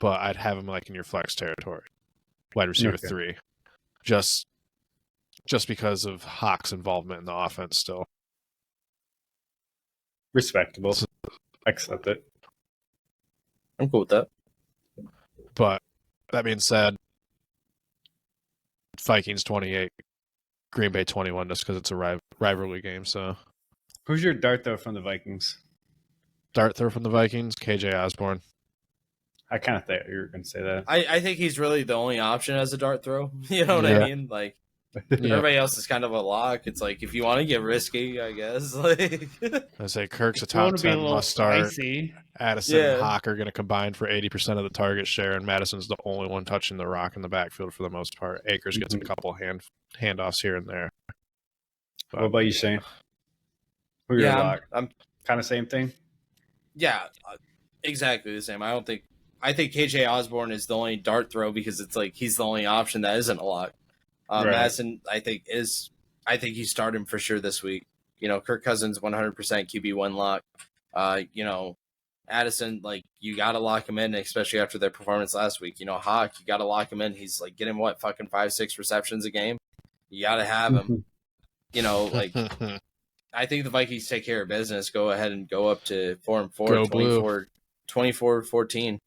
but I'd have him in your flex territory, wide receiver 3, just because of Hawk's involvement in the offense still. Respectable. Accept it. I'm cool with that. But that being said, Vikings 28, Green Bay 21, just because it's a rivalry game. So, who's your dart throw from the Vikings? Dart throw from the Vikings, KJ Osborne. I kind of thought you were going to say that. I think he's really the only option as a dart throw. You know what I mean? Everybody else is kind of a lock. It's if you want to get risky, I guess. I say Kirk's a top 10 must start. Addison and Hawk are going to combine for 80% of the target share, and Madison's the only one touching the rock in the backfield for the most part. Akers gets a couple handoffs here and there. But, what about you, Shane? Who's your lock? I'm kind of same thing. Yeah, exactly the same. I think KJ Osborne is the only dart throw because it's he's the only option that isn't a lock. Right. Madison, I think you start him for sure this week. Kirk Cousins 100% QB1 lock. Addison, you got to lock him in, especially after their performance last week. Hawk, you got to lock him in. He's getting 5-6 receptions a game. You got to have him. I think the Vikings take care of business. Go ahead and go up to 4-4, 24-14.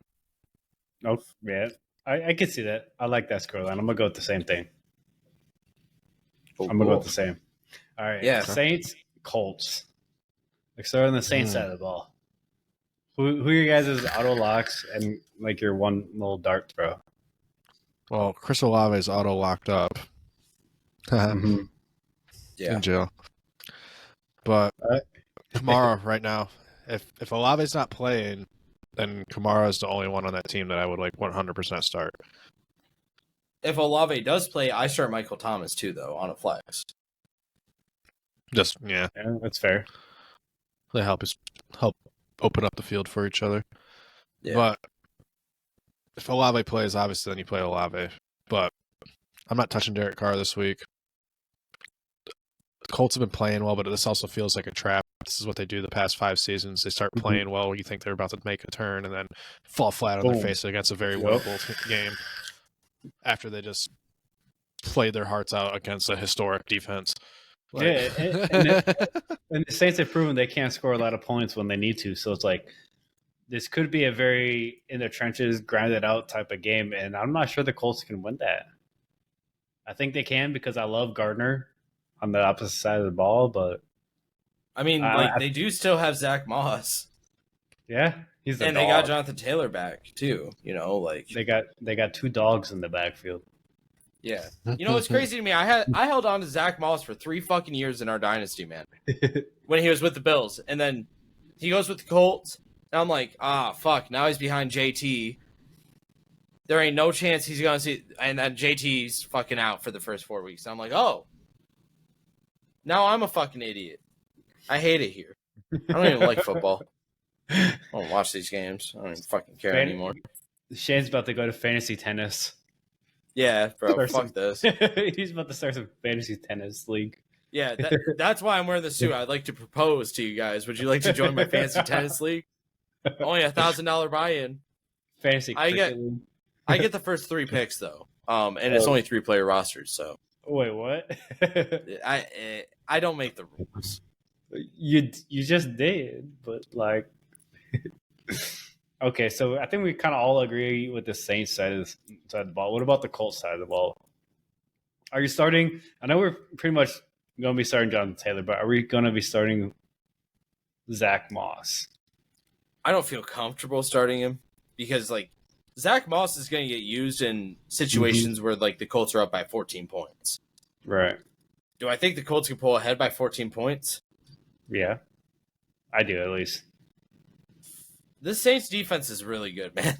Oh, yeah. I can see that. I like that scoreline. I'm going to go with the same thing. I'm going to go with the same. All right. Yeah. Saints, Colts. Start on the Saints side of the ball. Who are your guys' auto locks and your one little dart throw? Well, Chris Olave is auto locked up. Yeah. In jail. But Kamara right now, if Olave's not playing, then Kamara is the only one on that team that I would 100% start. If Olave does play, I start Michael Thomas too, though, on a flex. Yeah, that's fair. They help open up the field for each other. Yeah. But if Olave plays, obviously then you play Olave. But I'm not touching Derek Carr this week. Colts have been playing well, but this also feels like a trap. This is what they do the past 5 seasons. They start playing well. You think they're about to make a turn and then fall flat on their face against a very winnable game after they just played their hearts out against a historic defense. Like, and the Saints have proven they can't score a lot of points when they need to. So it's like this could be a very in the trenches, grinded out type of game, and I'm not sure the Colts can win that. I think they can because I love Gardner on the opposite side of the ball, but I mean, they do still have Zach Moss. Yeah, he's the and dog. They got Jonathan Taylor back too. They got 2 dogs in the backfield. Yeah, it's crazy to me. I held on to Zach Moss for 3 fucking years in our dynasty, man. When he was with the Bills, and then he goes with the Colts, and I'm like, fuck. Now he's behind JT. There ain't no chance he's gonna see, and then JT's fucking out for the first 4 weeks. I'm like, oh, now I'm a fucking idiot. I hate it here. I don't even like football. I don't watch these games. I don't even fucking care anymore. Shane's about to go to fantasy tennis. Yeah, bro. Fuck this. He's about to start some fantasy tennis league. Yeah, that's why I'm wearing the suit. I'd like to propose to you guys. Would you like to join my fantasy tennis league? Only $1,000 buy-in. Fantasy cricket league. I get the first 3 picks though, and it's only 3-player rosters. So wait, what? I don't make the rules. You just did, but like, okay. So I think we kind of all agree with the Saints side of the ball. What about the Colts side of the ball? Are you starting? I know we're pretty much going to be starting Jonathan Taylor, but are we going to be starting Zach Moss? I don't feel comfortable starting him because like Zach Moss is going to get used in situations where like the Colts are up by 14 points. Right. Do I think the Colts can pull ahead by 14 points? Yeah, I do at least. The Saints defense is really good, man.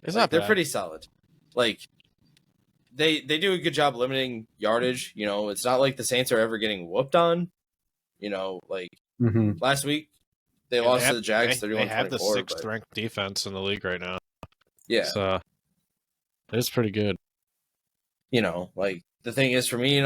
It's not they're bad. pretty solid. Like they do a good job limiting yardage. It's not like the Saints are ever getting whooped on. Last week they lost to the Jags 31-24. They have the 6th ranked defense in the league right now. Yeah, so it's pretty good. The thing is for me,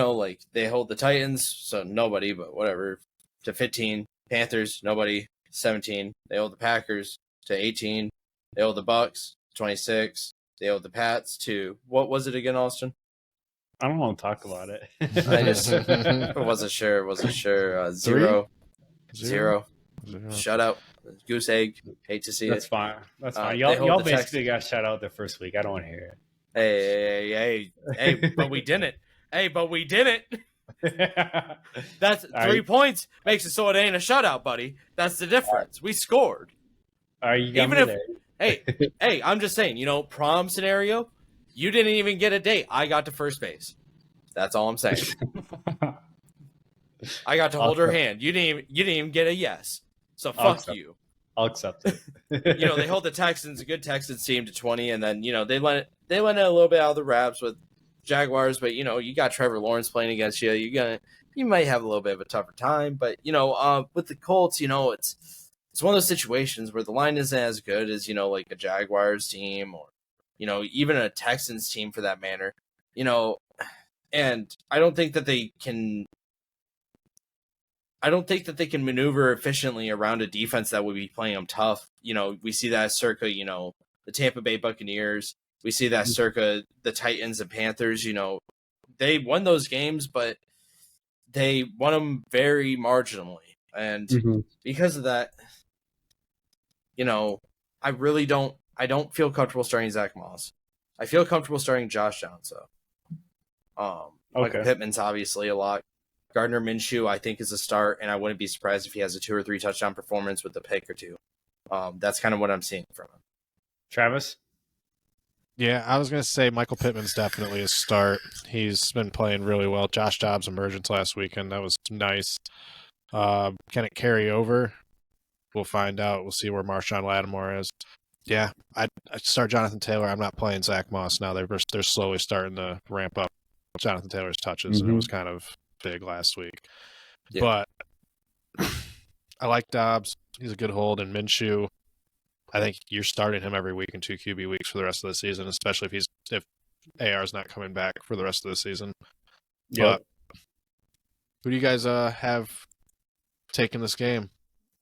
they hold the Titans, so nobody, but whatever, to 15. Panthers, nobody, 17. They hold the Packers to 18. They hold the Bucks, 26. They hold the Pats to, what was it again, Austin? I don't want to talk about it. I just wasn't sure. Zero. Shut out. Goose egg. Hate to see That's it. Fine. That's fine. Y'all basically got shut out the first week. I don't want to hear it. Hey, but we didn't. That's 3 points makes it so it ain't a shutout, buddy. That's the difference. We scored. Hey, I'm just saying, prom scenario, you didn't even get a date. I got to first base. That's all I'm saying. I got to hold her hand. You didn't even get a yes. So fuck you. I'll accept it. They hold the Texans, a good Texans team, to 20, and then they let it a little bit out of the wraps with Jaguars, but you got Trevor Lawrence playing against you. You might have a little bit of a tougher time, but with the Colts, it's one of those situations where the line isn't as good as like a Jaguars team or even a Texans team for that matter. And I don't think that they can maneuver efficiently around a defense that would be playing them tough. We see that circa, the Tampa Bay Buccaneers. We see that circa the Titans and Panthers. They won those games, but they won them very marginally. And because of that, I really don't feel comfortable starting Zach Moss. I feel comfortable starting Josh Downs, though. Michael Pittman's obviously a lot. Gardner Minshew, I think, is a start, and I wouldn't be surprised if he has a 2 or 3 touchdown performance with a pick or 2. That's kind of what I'm seeing from him. Travis? Yeah, I was going to say Michael Pittman's definitely a start. He's been playing really well. Josh Dobbs' emergence last weekend, that was nice. Can it carry over? We'll find out. We'll see where Marshawn Lattimore is. Yeah, I start Jonathan Taylor. I'm not playing Zach Moss now. They're slowly starting to ramp up Jonathan Taylor's touches, and it was kind of big last week. Yeah. But I like Dobbs. He's a good hold. And Minshew, I think you're starting him every week in 2 QB weeks for the rest of the season, especially if AR's not coming back for the rest of the season. Yeah. Who do you guys have taking this game?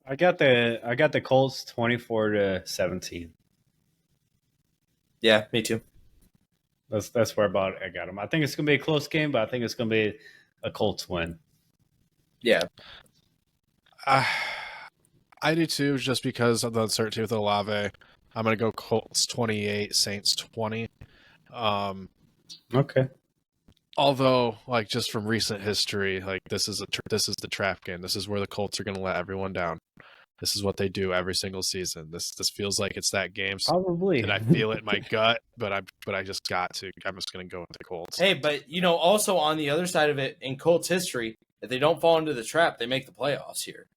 I got the Colts 24-17. Yeah, me too. That's where about I got them. I think it's gonna be a close game, but I think it's gonna be a Colts win. Yeah. I do too, just because of the uncertainty with Olave. I'm gonna go Colts 28, Saints 20. Okay. Although, like, just from recent history, like this is the trap game. This is where the Colts are gonna let everyone down. This is what they do every single season. This feels like it's that game. Probably. And I feel it in my gut, but I just got to. I'm just gonna go with the Colts. Hey, but also on the other side of it, in Colts history, if they don't fall into the trap, they make the playoffs here.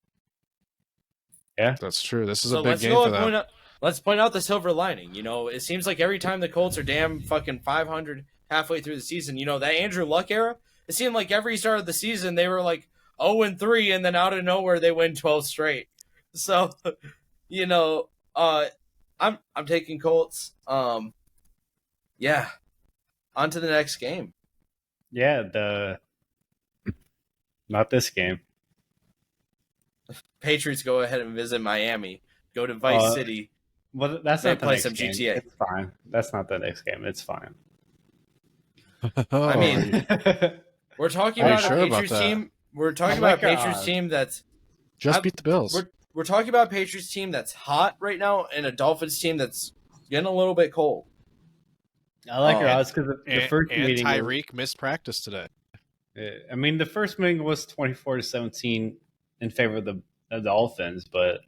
Yeah, that's true. This is a big game for them. Let's point out the silver lining. It seems like every time the Colts are damn fucking 500 halfway through the season, that Andrew Luck era, it seemed like every start of the season they were like 0-3, and then out of nowhere they win 12 straight. So, I'm taking Colts. Yeah. On to the next game. Yeah, not this game. Patriots go ahead and visit Miami. Go to Vice City. Well, that's not the play next some game. GTA. It's fine. That's not the next game. It's fine. I mean, we're talking about a Patriots team. We're talking about a Patriots team that's just beat the Bills. We're talking about a Patriots team that's hot right now and a Dolphins team that's getting a little bit cold. I like your odds because the first meeting. Tyreek missed practice today. I mean, the first meeting was 24-17 in favor of the Dolphins, but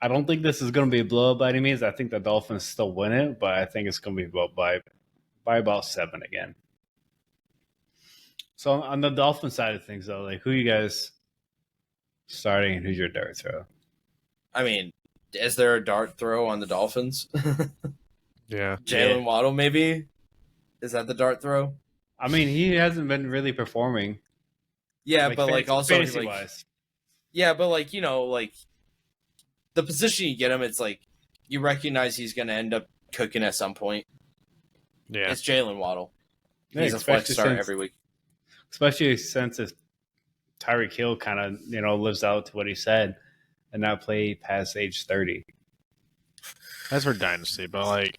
I don't think this is going to be a blowout by any means. I think the Dolphins still win it, but I think it's going to be about by about 7 again. So on the Dolphin side of things, though, like who you guys starting and who's your dart throw? I mean, is there a dart throw on the Dolphins? Yeah. Jalen Waddle, maybe? Is that the dart throw? I mean, he hasn't been really performing. Yeah, but also fantasy-wise. Yeah, but the position you get him, it's like you recognize he's going to end up cooking at some point. Yeah. It's Jalen Waddle. He's a flex start every week. Especially since Tyreek Hill kind of, lives out to what he said and not play past age 30. That's for Dynasty, but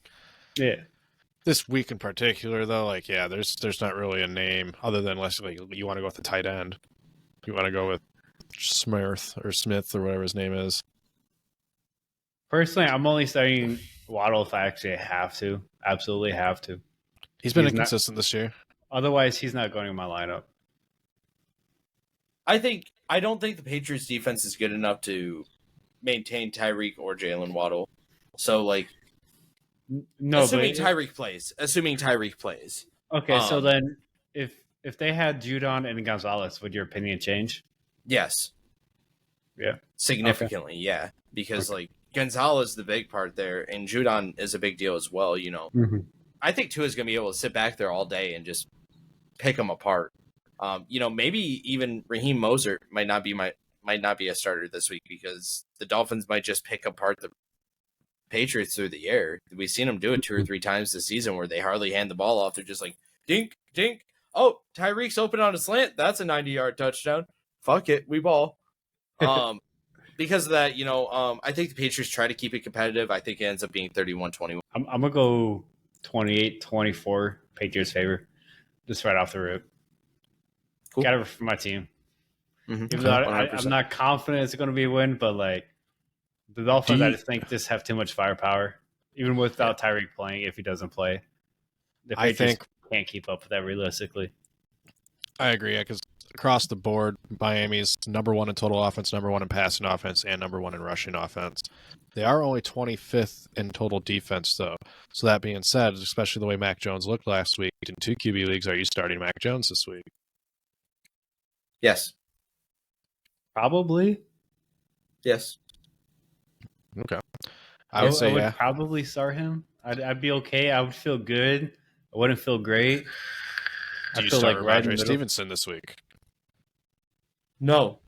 this week in particular, though, there's not really a name other than unless you want to go with the tight end. You want to go with Smith or whatever his name is. Personally, I'm only starting Waddle if I actually have to. Absolutely have to. He's been inconsistent this year. Otherwise, he's not going in my lineup. I don't think the Patriots defense is good enough to maintain Tyreek or Jalen Waddle. So assuming Tyreek plays. Okay, so then if they had Judon and Gonzalez, would your opinion change? Yes. Yeah. Significantly, yeah. Because Gonzalez is the big part there, and Judon is a big deal as well, Mm-hmm. I think Tua is going to be able to sit back there all day and just pick them apart. Maybe even Raheem Mostert might not be a starter this week because the Dolphins might just pick apart the Patriots through the air. We've seen them do it 2 or 3 times this season where they hardly hand the ball off. They're just like, dink, dink. Oh, Tyreek's open on a slant. That's a 90-yard touchdown. Fuck it. We ball. Because of that, I think the Patriots try to keep it competitive. I think it ends up being 31-21. I'm going to go 28-24 Patriots favor. Just right off the rip. Cool. Got it for my team. Mm-hmm. Even though I'm not confident it's going to be a win, but the Dolphins, I just think just have too much firepower, even without Tyreek playing. If he doesn't play, the Patriots can't keep up with that realistically. I agree, because across the board, Miami's number 1 in total offense, number 1 in passing offense, and number 1 in rushing offense. They are only 25th in total defense, though. So that being said, especially the way Mac Jones looked last week in 2 QB leagues, are you starting Mac Jones this week? Yes. Probably. Yes. Okay. I would probably start him. I'd be okay. I would feel good. I wouldn't feel great. Do you start Ramondre Stevenson this week? No.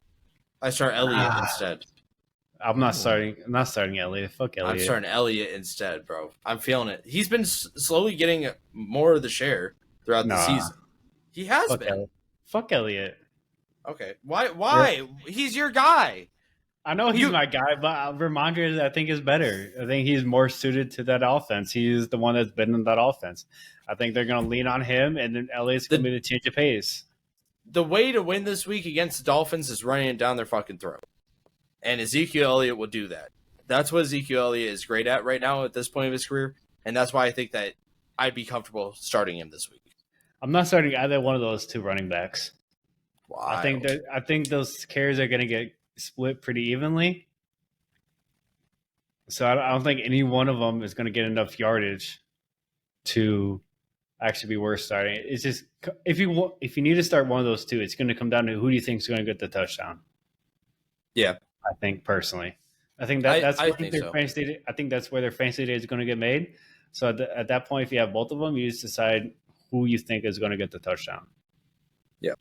I start Elliott instead. I'm not starting Elliott. Fuck Elliott. I'm starting Elliott instead, bro. I'm feeling it. He's been slowly getting more of the share throughout the season. He has been. Fuck Elliott. Okay. Why? He's your guy. I know he's my guy, but Ramondre, I think, is better. I think he's more suited to that offense. He's the one that's been in that offense. I think they're going to lean on him, and then LA's going to be the change of pace. The way to win this week against the Dolphins is running it down their fucking throat. And Ezekiel Elliott will do that. That's what Ezekiel Elliott is great at right now at this point of his career, and that's why I think that I'd be comfortable starting him this week. I'm not starting either one of those two running backs. Wild. I think those carries are going to get split pretty evenly. So I don't think any one of them is going to get enough yardage to actually be worth starting. It's just if you need to start one of those two, it's going to come down to who do you think is going to get the touchdown. Yeah, I think personally, I think that's where their fantasy. I think that's where their fantasy day is going to get made. So at that point, if you have both of them, you just decide who you think is going to get the touchdown. Yeah.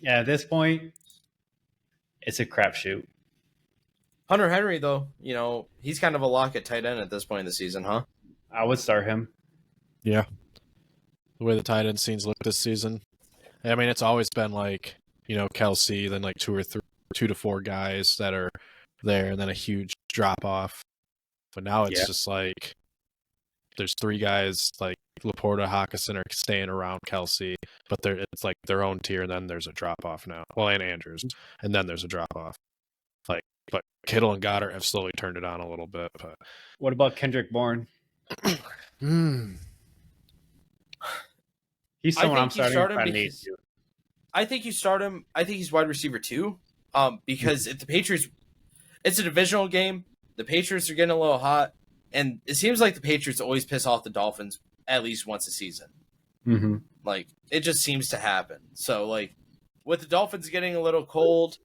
Yeah. At this point, it's a crapshoot. Hunter Henry, though, he's kind of a lock at tight end at this point in the season, huh? I would start him. Yeah. The way the tight end scenes look this season. I mean, it's always been like, Kelsey, then like 2 to 4 guys that are there, and then a huge drop off. But now it's just like there's 3 guys like Laporta, Hawkinson are staying around Kelsey, but it's like their own tier, and then there's a drop off now. Well, and Andrews, and then there's a drop off. But Kittle and Goddard have slowly turned it on a little bit. But what about Kendrick Bourne? He's someone I'm starting if I need to. I think you start him. I think he's wide receiver 2. Because if the Patriots, it's a divisional game. The Patriots are getting a little hot, and it seems like the Patriots always piss off the Dolphins at least once a season. Mm-hmm. Like, it just seems to happen. So, like, with the Dolphins getting a little cold,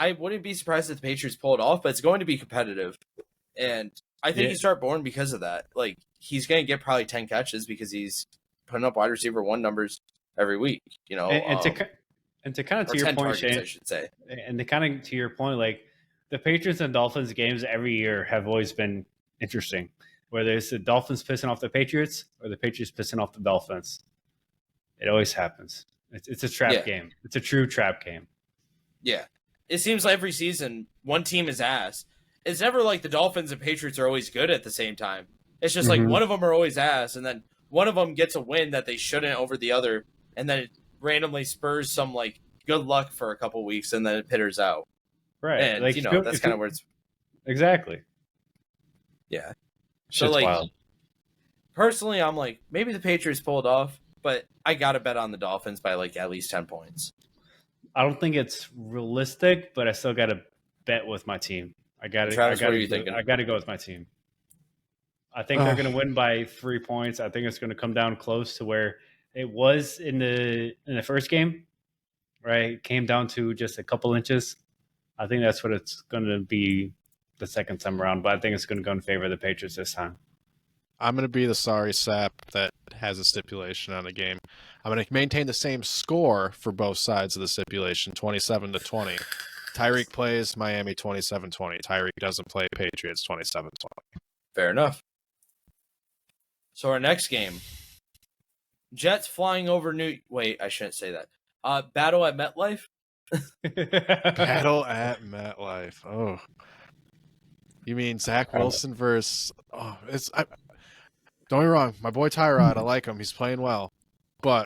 I wouldn't be surprised if the Patriots pull it off, but it's going to be competitive. And I think you start Bourne because of that. Like, he's going to get probably 10 catches because he's putting up wide receiver 1 numbers every week, And to kind of to your point, targets, Shane, I should say. And to kind of to your point, like the Patriots and Dolphins games every year have always been interesting. Whether it's the Dolphins pissing off the Patriots or the Patriots pissing off the Dolphins, it always happens. It's a trap game. It's a true trap game. Yeah, it seems like every season one team is ass. It's never like the Dolphins and Patriots are always good at the same time. It's just like one of them are always ass, and then one of them gets a win that they shouldn't over the other, and then it randomly spurs some like good luck for a couple weeks, and then it pitters out. Right, and like, that's kind of where it's exactly. Yeah. Shit's so wild. Personally, I'm like maybe the Patriots pull it off, but I gotta bet on the Dolphins by like at least 10 points. I don't think it's realistic, but I still gotta bet with my team. Travis, what are you thinking? I gotta go with my team. I think they're gonna win by 3 points. I think it's gonna come down close to where it was in the first game, right? It came down to just a couple inches. I think that's what it's going to be the second time around, but I think it's going to go in favor of the Patriots this time. I'm going to be the sorry sap that has a stipulation on the game. I'm going to maintain the same score for both sides of the stipulation, 27-20. Tyreek plays Miami 27-20. Tyreek doesn't play Patriots 27-20. Fair enough. So our next game, Jets flying over Wait, I shouldn't say that. Battle at MetLife. Battle at MetLife. Oh, you mean Zach Wilson versus? Oh, don't get me wrong. My boy Tyrod, I like him. He's playing well, but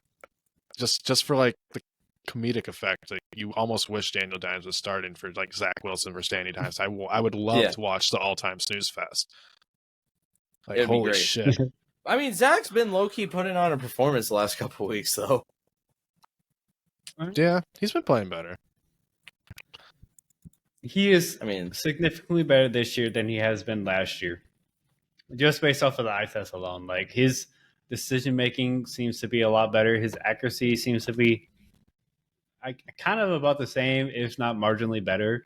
just for like the comedic effect, like you almost wish Daniel Dimes was starting for like Zach Wilson versus Danny Dimes. I would love to watch the all-time snooze fest. Like, it'd holy be great. shit. I mean, Zach's been low-key putting on a performance the last couple of weeks, though. Yeah, he's been playing better. He is, significantly better this year than he has been last year. Just based off of the eye test alone. Like, his decision-making seems to be a lot better. His accuracy seems to be kind of about the same, if not marginally better.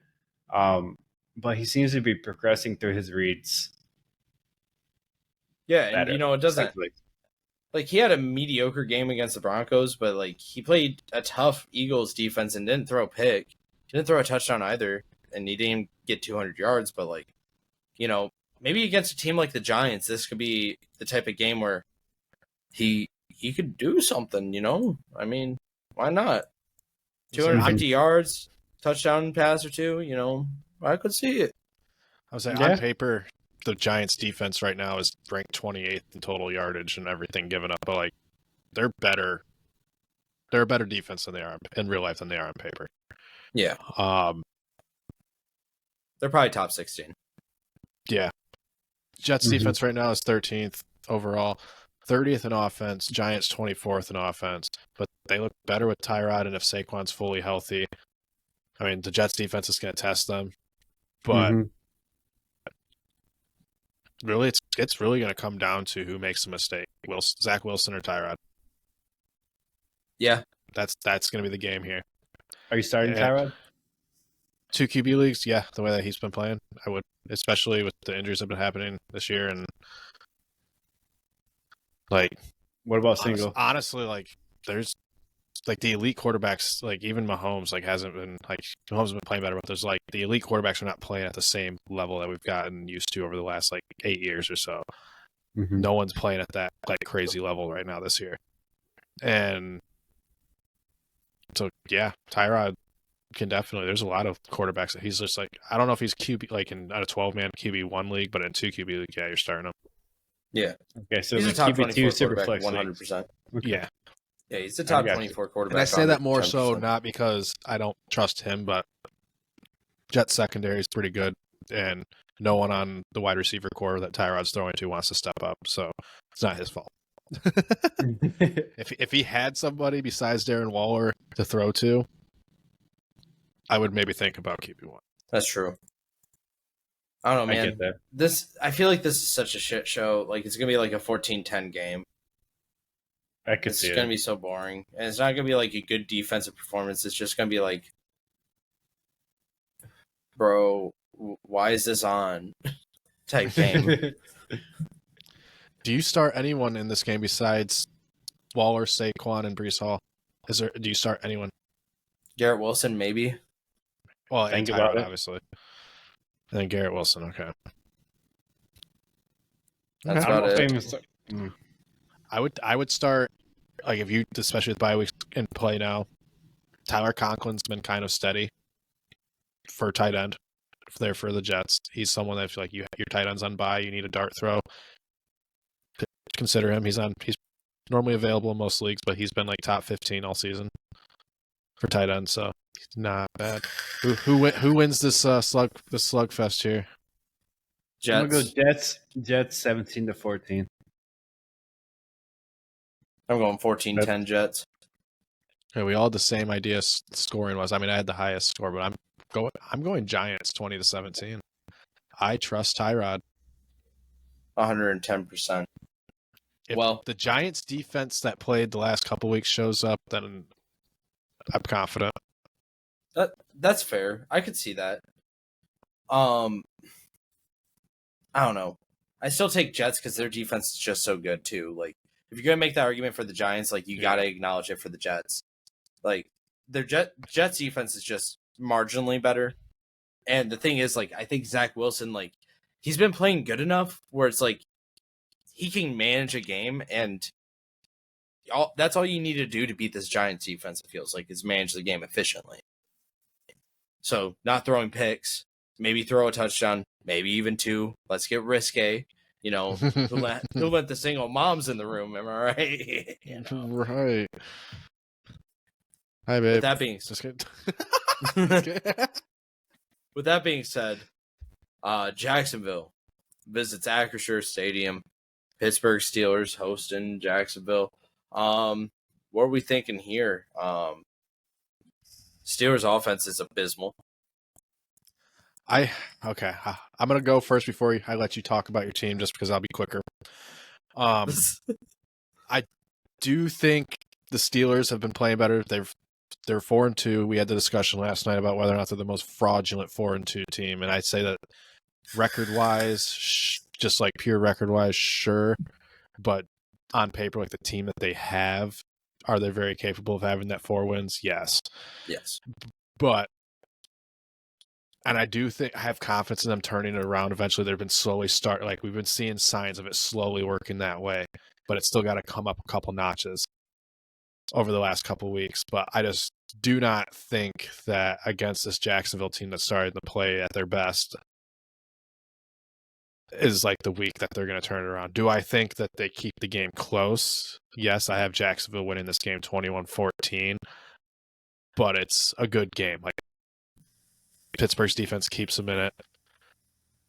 But he seems to be progressing through his reads. Yeah, and it doesn't like he had a mediocre game against the Broncos, but like he played a tough Eagles defense and didn't throw a pick. He didn't throw a touchdown either, and he didn't get 200 yards, but like, maybe against a team like the Giants, this could be the type of game where he could do something, I mean, why not? 250 yards, touchdown pass or two. I could see it. I was saying, on paper, the Giants' defense right now is ranked 28th in total yardage and everything given up. But they're better. They're a better defense than they are in real life than they are on paper. Yeah. They're probably top 16. Yeah. Jets defense right now is 13th overall, 30th in offense. Giants 24th in offense, but they look better with Tyrod and if Saquon's fully healthy. I mean, the Jets defense is going to test them, but really, it's really going to come down to who makes the mistake: Zach Wilson or Tyrod. Yeah, that's going to be the game here. Are you starting Tyrod? 2 QB leagues, yeah. The way that he's been playing, I would, especially with the injuries that have been happening this year, and what about single? Honestly, there's the elite quarterbacks, even Mahomes, hasn't been Mahomes has been playing better, but there's the elite quarterbacks are not playing at the same level that we've gotten used to over the last 8 years or so. No one's playing at that crazy level right now this year, and so yeah, Tyrod can definitely. There's a lot of quarterbacks that he's just I don't know if he's QB in a 12-man QB1 league, but in 2 QB league, yeah, you're starting him. Yeah. Okay, so he's a top 24 super quarterback, flex 100%. Okay. Yeah. Yeah, he's a top 24 quarterback. And I say that more so not because I don't trust him, but Jets secondary is pretty good, and no one on the wide receiver core that Tyrod's throwing to wants to step up, so it's not his fault. If he had somebody besides Darren Waller to throw to, I would maybe think about QB1. That's true. I don't know, man. I get that. I feel like this is such a shit show. It's gonna be a 14-10 game. I could see it. It's gonna be so boring, and it's not gonna be a good defensive performance. It's just gonna be bro, why is this on? Type game. Do you start anyone in this game besides Waller, Saquon, and Breece Hall? Do you start anyone? Garrett Wilson, maybe. Well, think and about Tyrod, it. obviously. And then Garrett Wilson, okay. That's I don't about know it. I would start if you, especially with bye weeks in play now. Tyler Conklin's been kind of steady for tight end there for the Jets. He's someone that if your tight end's on bye, you need a dart throw. Consider him. He's normally available in most leagues, but he's been top 15 all season for tight end, so he's not bad. Who wins this slugfest here? Jets. I'm gonna go Jets 17-14. I'm going 14-10 Jets. Okay, we all had the same idea scoring was. I mean, I had the highest score, but I'm going Giants 20-17. I trust Tyrod. 110%. If the Giants defense that played the last couple weeks shows up, then I'm confident. That's fair. I could see that. I don't know. I still take Jets because their defense is just so good too. If you're gonna make that argument for the Giants, you gotta acknowledge it for the Jets. Their Jets defense is just marginally better. And the thing is, I think Zach Wilson, he's been playing good enough where it's he can manage a game, and that's all you need to do to beat this Giants defense. It feels is manage the game efficiently. So not throwing picks, maybe throw a touchdown, maybe even 2. Let's get risque. Who let the single moms in the room? Am I right? Right. Hi, babe. With that being With that being said, Jacksonville visits Acrisure Stadium. Pittsburgh Steelers hosting Jacksonville. What are we thinking here? Steelers offense is abysmal. I'm gonna go first before I let you talk about your team, just because I'll be quicker. I do think the Steelers have been playing better. They're 4-2. We had the discussion last night about whether or not they're the most fraudulent 4-2 team, and I'd say that record-wise, just pure record-wise, sure, but on paper, the team that they have, are they very capable of having that 4 wins? Yes. But, and I do think I have confidence in them turning it around eventually. They've been slowly we've been seeing signs of it slowly working that way, but it's still got to come up a couple notches over the last couple weeks. But I just do not think that against this Jacksonville team that started to play at their best is like the week that they're going to turn it around. Do I think that they keep the game close? Yes, I have Jacksonville winning this game 21-14, but it's a good game. Like Pittsburgh's defense keeps them in it.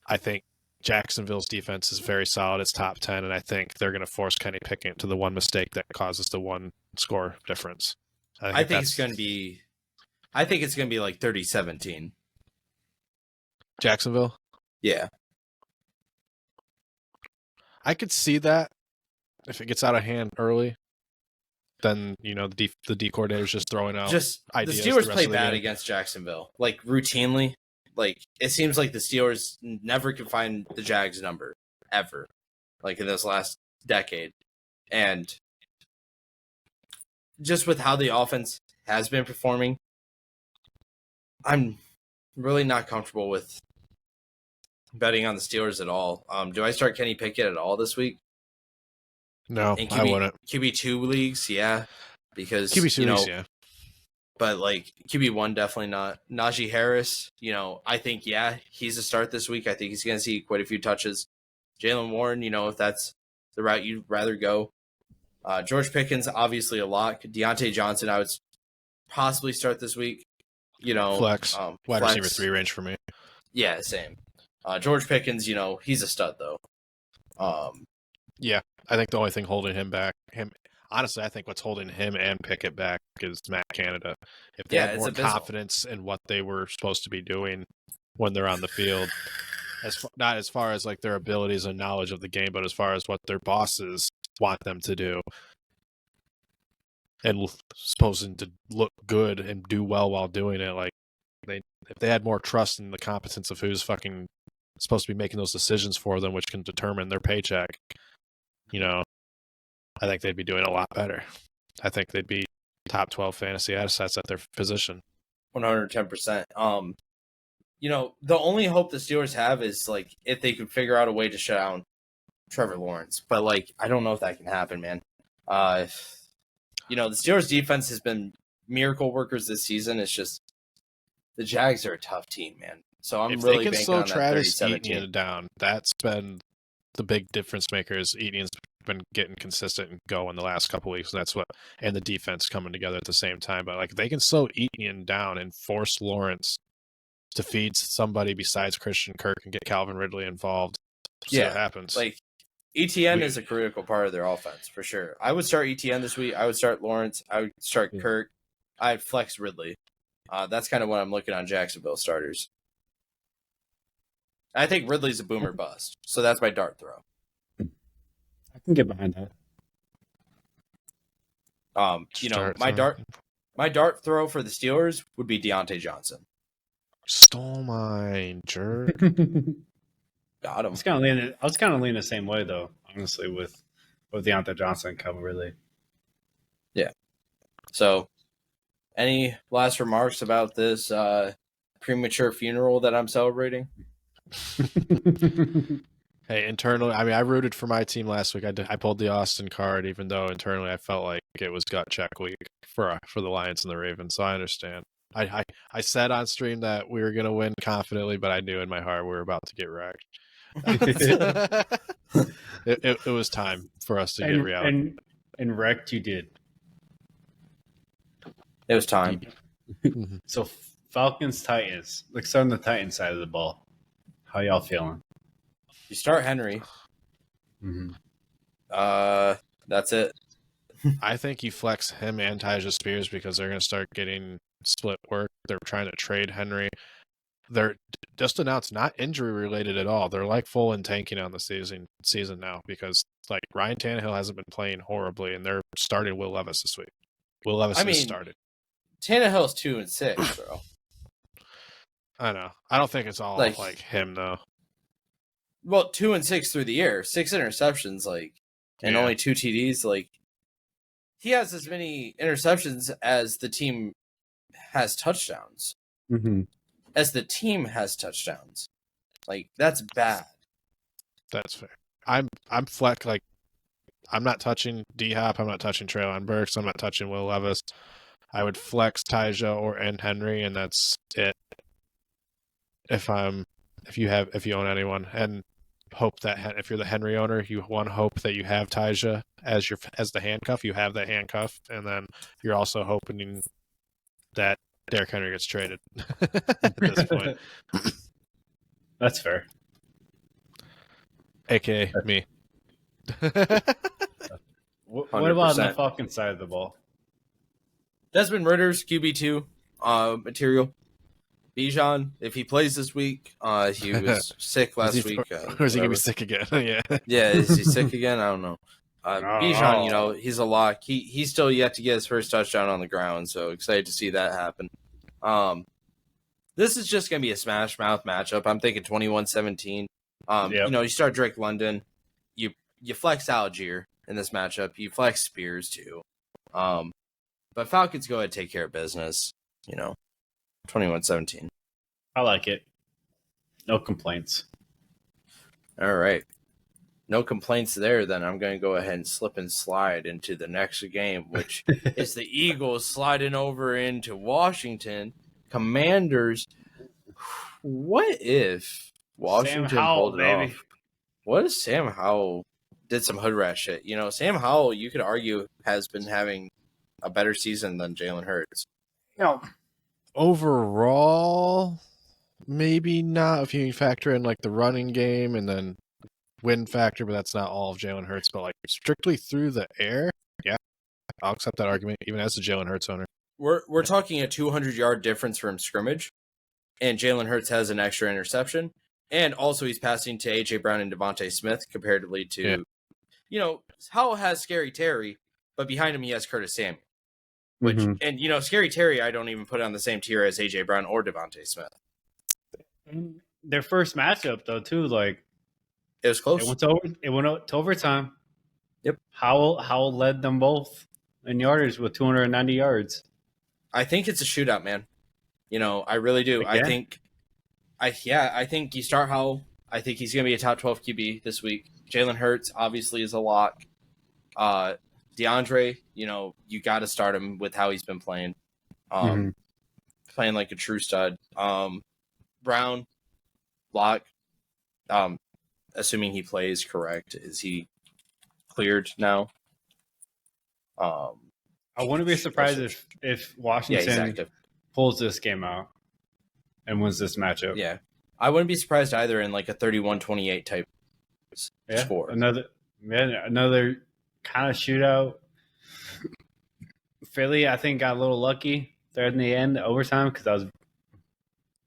I think Jacksonville's defense is very solid. It's top 10, and I think they're going to force Kenny Pickett to the one mistake that causes the one score difference. I think it's going to be like 30-17. Jacksonville? Yeah. I could see that if it gets out of hand early. Then, you know, the D coordinator's just throwing out ideas. The Steelers play bad against Jacksonville, like routinely. Like it seems like the Steelers never can find the Jags number ever, like in this last decade, and just with how the offense has been performing, I'm really not comfortable with betting on the Steelers at all. Do I start Kenny Pickett at all this week? No, I wouldn't. QB2 leagues, yeah, because QB2 leagues, yeah. But like QB1, definitely not. Najee Harris, I think he's a start this week. I think he's going to see quite a few touches. Jaylen Warren, if that's the route you'd rather go. George Pickens, obviously a lot. Deontay Johnson, I would possibly start this week. Flex, wide receiver 3 range for me. Yeah, same. George Pickens, he's a stud though. Yeah, I think the only thing holding him back, honestly, I think what's holding him and Pickett back is Matt Canada. If they had more confidence in what they were supposed to be doing when they're on the field, not as far as like their abilities and knowledge of the game, but as far as what their bosses want them to do, and supposing to look good and do well while doing it, like if they had more trust in the competence of who's fucking supposed to be making those decisions for them, which can determine their paycheck, I think they'd be doing a lot better. I think they'd be top 12 fantasy assets at their position. 110%. The only hope the Steelers have is like if they could figure out a way to shut down Trevor Lawrence. But like I don't know if that can happen, man. The Steelers defense has been miracle workers this season. It's just the Jags are a tough team, man. So I'm really banking on that 30-17. If they can slow Travis Etienne down, that's been the big difference maker. Is Etienne's been getting consistent and go in the last couple weeks. And the defense coming together at the same time. But like if they can slow Etienne down and force Lawrence to feed somebody besides Christian Kirk and get Calvin Ridley involved, see what happens. Like Etienne is a critical part of their offense for sure. I would start Etienne this week. I would start Lawrence. I would start Kirk. I'd flex Ridley. That's kind of what I'm looking on Jacksonville starters. I think Ridley's a boomer bust, so that's my dart throw. I can get behind that. My dart throw for the Steelers would be Deontay Johnson. Stole mine, jerk. Got him. I was kind of leaning the same way though, honestly, with Deontay Johnson and Calvin Ridley. Yeah. So, any last remarks about this premature funeral that I'm celebrating? Hey, internally, I rooted for my team last week. I pulled the Austin card, even though internally I felt like it was gut check week for the Lions and the Ravens. So I understand. I said on stream that we were going to win confidently, but I knew in my heart we were about to get wrecked. It was time for us to get reality. And wrecked you did. It was time. So Falcons, Titans. Let's start on the Titans side of the ball. How y'all feeling? You start Henry. Mm-hmm. That's it. I think you flex him and Tyjae Spears because they're going to start getting split work. They're trying to trade Henry. They're just announced not injury related at all. They're like full in tanking on the season now because like Ryan Tannehill hasn't been playing horribly, and they're starting Will Levis this week. Will Levis has started. Tannehill's 2-6, bro. I know. I don't think it's all like him though. Well, 2-6 through the year, 6 interceptions, and only 2 TDs. Like, he has as many interceptions as the team has touchdowns. Mm-hmm. As the team has touchdowns, like that's bad. That's fair. I'm flex. Like, I'm not touching D Hop. I'm not touching Treylon Burks. I'm not touching Will Levis. I would flex Tyja or and Henry, and that's it. If you own anyone, and hope that if you're the Henry owner, you want to hope that you have Tyja as the handcuff. You have that handcuff, and then you're also hoping that Derrick Henry gets traded at this point. That's fair. AKA me. What about on the 100%. Falcons side of the ball? Desmond Ritter's QB2 material. Bijan, if he plays this week, he was sick last week. Or is he going to be sick again? Yeah. Yeah, is he sick again? I don't know. Bijan, he's a lock. He's still yet to get his first touchdown on the ground, so excited to see that happen. This is just going to be a smash mouth matchup. I'm thinking 21-17. You start Drake London. You flex Algier in this matchup. You flex Spears too. But Falcons go ahead and take care of business. 21-17. I like it. No complaints. All right. No complaints there. Then I'm going to go ahead and slip and slide into the next game, which is the Eagles sliding over into Washington. Commanders. What if Washington Sam Howell, pulled it off? What if Sam Howell did some hood rat shit? Sam Howell, you could argue, has been having a better season than Jalen Hurts. No. Overall, maybe not if you factor in like the running game and then win factor, but that's not all of Jalen Hurts. But like strictly through the air, yeah, I'll accept that argument, even as a Jalen Hurts owner. We're talking a 200-yard difference from scrimmage, and Jalen Hurts has an extra interception, and also he's passing to A.J. Brown and Devontae Smith comparatively to, Howell has Scary Terry, but behind him he has Curtis Samuel. Which and Scary Terry, I don't even put on the same tier as A.J. Brown or Devontae Smith. Their first matchup, though, too, like it was close. It went to overtime. Yep. Howell led them both in yardage with 290 yards. I think it's a shootout, man. I really do. Again? I think you start Howell. I think he's going to be a top 12 QB this week. Jalen Hurts obviously is a lock. DeAndre, you got to start him with how he's been playing. Playing like a true stud. Brown, lock. Assuming he plays correct. Is he cleared now? I wouldn't be surprised if Washington pulls this game out and wins this matchup. Yeah. I wouldn't be surprised either in like a 31-28 type score. Another kind of shootout. Philly, I think, got a little lucky there in the end, overtime,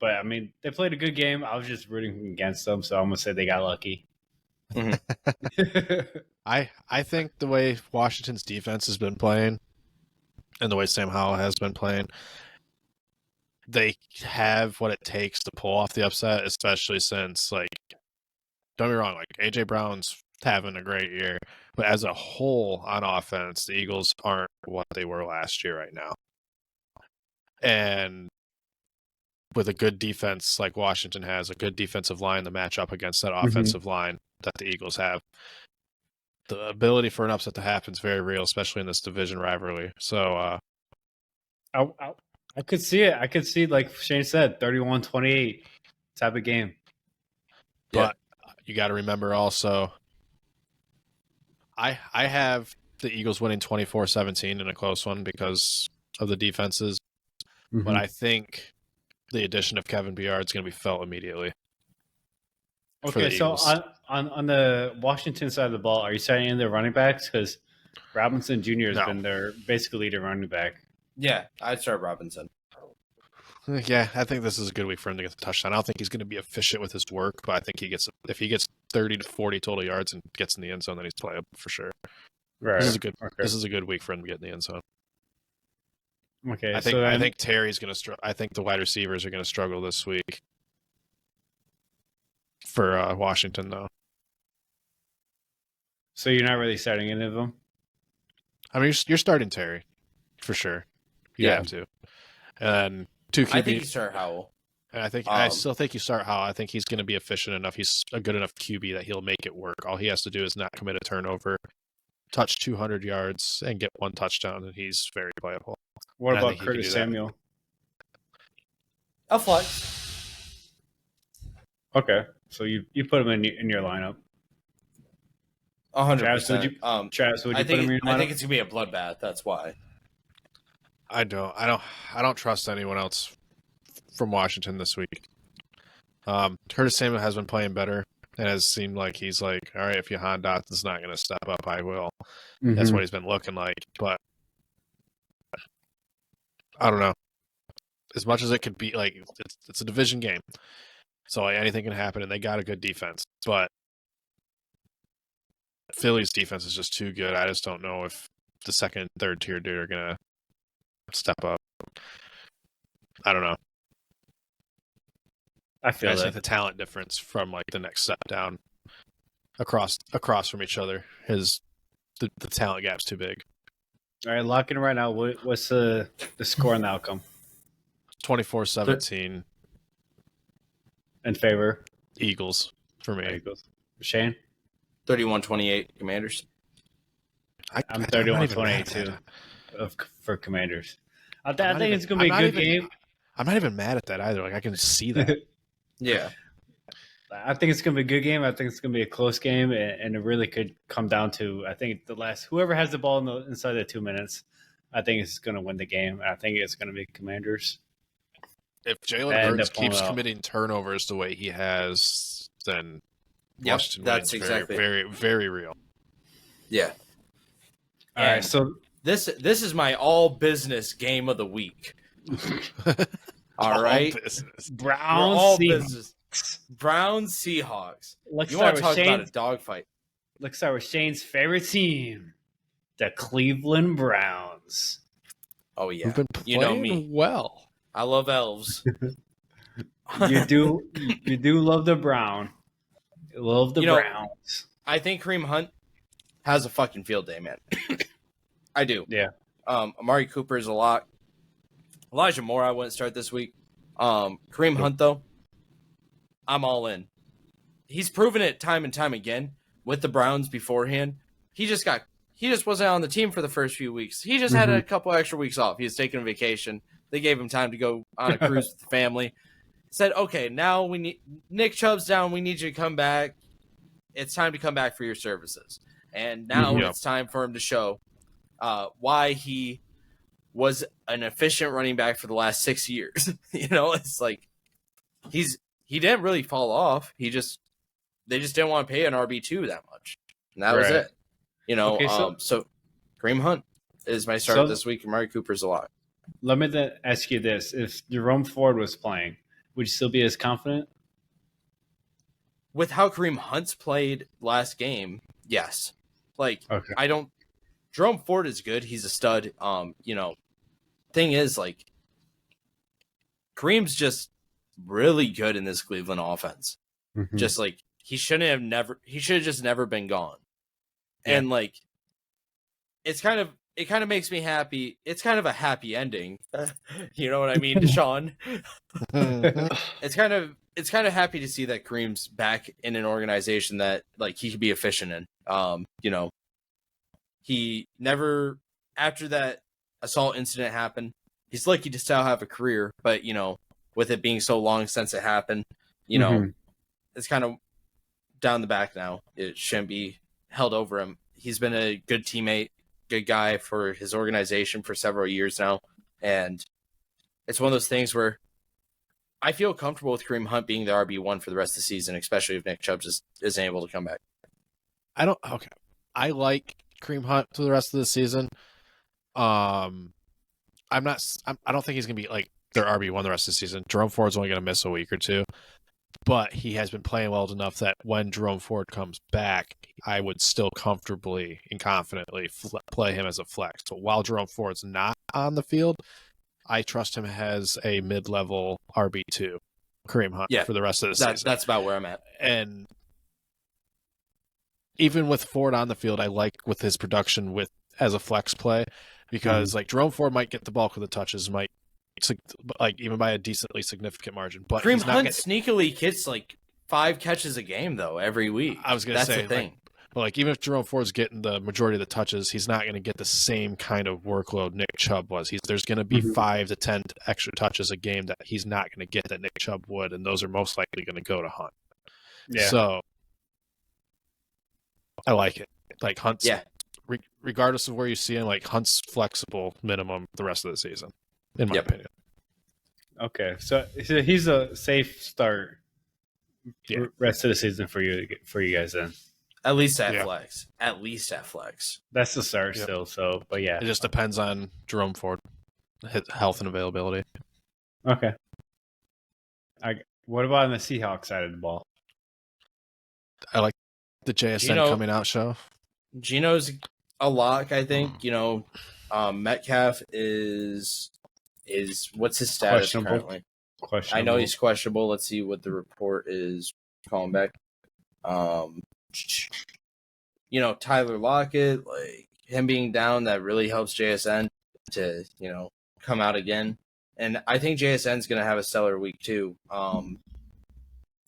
but I mean, they played a good game. I was just rooting against them, so I'm gonna say they got lucky. I think the way Washington's defense has been playing and the way Sam Howell has been playing, they have what it takes to pull off the upset, especially since, like, don't get me wrong, like A.J. Brown's having a great year, but as a whole on offense, the Eagles aren't what they were last year right now. And with a good defense like Washington has, a good defensive line to match up against that offensive line that the Eagles have, the ability for an upset to happen is very real, especially in this division rivalry. So I could see it. I could see, like Shane said, 31-28 type of game. But you got to remember also, I have the Eagles winning 24-17 in a close one because of the defenses. But I think the addition of Kevin Byard is going to be felt immediately. Okay, so on the Washington side of the ball, are you starting in their running backs? Because Robinson Jr. has been their basically their running back. Yeah, I'd start Robinson. Yeah, I think this is a good week for him to get the touchdown. I don't think he's going to be efficient with his work, but I think if he gets 30 to 40 total yards and gets in the end zone, then he's playable for sure. Right. This is a good week for him to get in the end zone. Okay, I think Terry's going to I think the wide receivers are going to struggle this week for Washington, though. So you're not really starting any of them? I mean, you're starting Terry for sure. You have to. And two QB. I think you start Howell. And I still think you start Howell. I think he's going to be efficient enough. He's a good enough QB that he'll make it work. All he has to do is not commit a turnover, touch 200 yards, and get one touchdown, and he's very playable. What And I about think he can Curtis do that. Samuel? A flex. Okay, so you put him in your lineup. 100%. Travis, would you put him in your lineup? I think it's gonna be a bloodbath. That's why. I don't trust anyone else from Washington this week. Curtis Samuel has been playing better and has seemed like he's like, all right, if Jahan Dotson's not going to step up, I will. That's what he's been looking like. But I don't know. As much as it could be, like, it's a division game, so like, anything can happen, and they got a good defense. But Philly's defense is just too good. I just don't know if the second, third tier dude are going to step up. I don't know. I feel think that. the talent difference from like the next step down across from each other is the talent gap's too big. All right, lock in right now. What's the score and the outcome 24-17 in favor? Eagles for me. Eagles. Shane? 31-28 Commanders. I'm 31-28 too for Commanders. I think it's going to be a good game. I'm not even mad at that either. Like, I can see that. Yeah. I think it's going to be a good game. I think it's going to be a close game, and it really could come down to, I think, whoever has the ball inside the 2 minutes, I think is going to win the game. I think it's going to be Commanders. If Jalen Hurts keeps committing turnovers the way he has, then Washington that's wins exactly very, very, very real. Yeah. All right, so this is my all business game of the week. All right, Browns Seahawks. Let's you want to talk about a dogfight? Let's start with Shane's favorite team, the Cleveland Browns. Oh yeah, who've been playing well. I love elves. You do love the Brown. You love the Browns. I think Kareem Hunt has a fucking field day, man. I do. Yeah. Amari Cooper is a lot. Elijah Moore, I wouldn't start this week. Kareem Hunt, though, I'm all in. He's proven it time and time again with the Browns beforehand. He just wasn't on the team for the first few weeks. He just had a couple extra weeks off. He was taking a vacation. They gave him time to go on a cruise with the family. Said, okay, now we need Nick Chubb's down. We need you to come back. It's time to come back for your services. And now it's time for him to show why he was an efficient running back for the last 6 years. It's like he didn't really fall off. They just didn't want to pay an RB2 that much. And that was it. So Kareem Hunt is my start this week. Amari Cooper's a lot. Let me then ask you this. If Jerome Ford was playing, would you still be as confident? With how Kareem Hunt's played last game, yes. Like, okay. Jerome Ford is good. He's a stud. Thing is, like, Kareem's just really good in this Cleveland offense. Mm-hmm. Just like he should have just never been gone. Yeah. And like, it kind of makes me happy. It's kind of a happy ending. You know what I mean, Sean? It's kind of happy to see that Kareem's back in an organization that like he could be efficient in. He never, after that assault incident happened, he's lucky to still have a career, but with it being so long since it happened, it's kind of down the back now. It shouldn't be held over him. He's been a good teammate, good guy for his organization for several years now. And it's one of those things where I feel comfortable with Kareem Hunt being the RB1 for the rest of the season, especially if Nick Chubb isn't able to come back. I like Kareem Hunt for the rest of the season. I don't think he's going to be like their RB1 the rest of the season. Jerome Ford's only going to miss a week or two, but he has been playing well enough that when Jerome Ford comes back, I would still comfortably and confidently play him as a flex. But while Jerome Ford's not on the field, I trust him as a mid-level RB2, Kareem Hunt, for the rest of the season. That's about where I'm at. And even with Ford on the field, I like with his production as a flex play because like Jerome Ford might get the bulk of the touches, might like even by a decently significant margin. But Kareem Hunt sneakily gets like 5 catches a game though every week. I was going to say that's the thing. But like even if Jerome Ford's getting the majority of the touches, he's not going to get the same kind of workload Nick Chubb was. There's going to be 5 to 10 extra touches a game that he's not going to get that Nick Chubb would, and those are most likely going to go to Hunt. Yeah. So I like it. Like Hunt's, Yeah. Regardless of where you see him, like Hunt's flexible minimum the rest of the season, in my opinion. Okay, so he's a safe start. Yeah. Rest of the season for you guys then. At least at flex. At least at flex. That's the start still. So, but yeah, it just depends on Jerome Ford, his health and availability. Okay. What about on the Seahawks side of the ball? I like the JSN coming out show. Gino's a lock, I think. Metcalf is what's his status currently? Questionable. I know he's questionable. Let's see what the report is calling back. Tyler Lockett, like him being down, that really helps JSN to, come out again. And I think JSN's going to have a stellar week too. The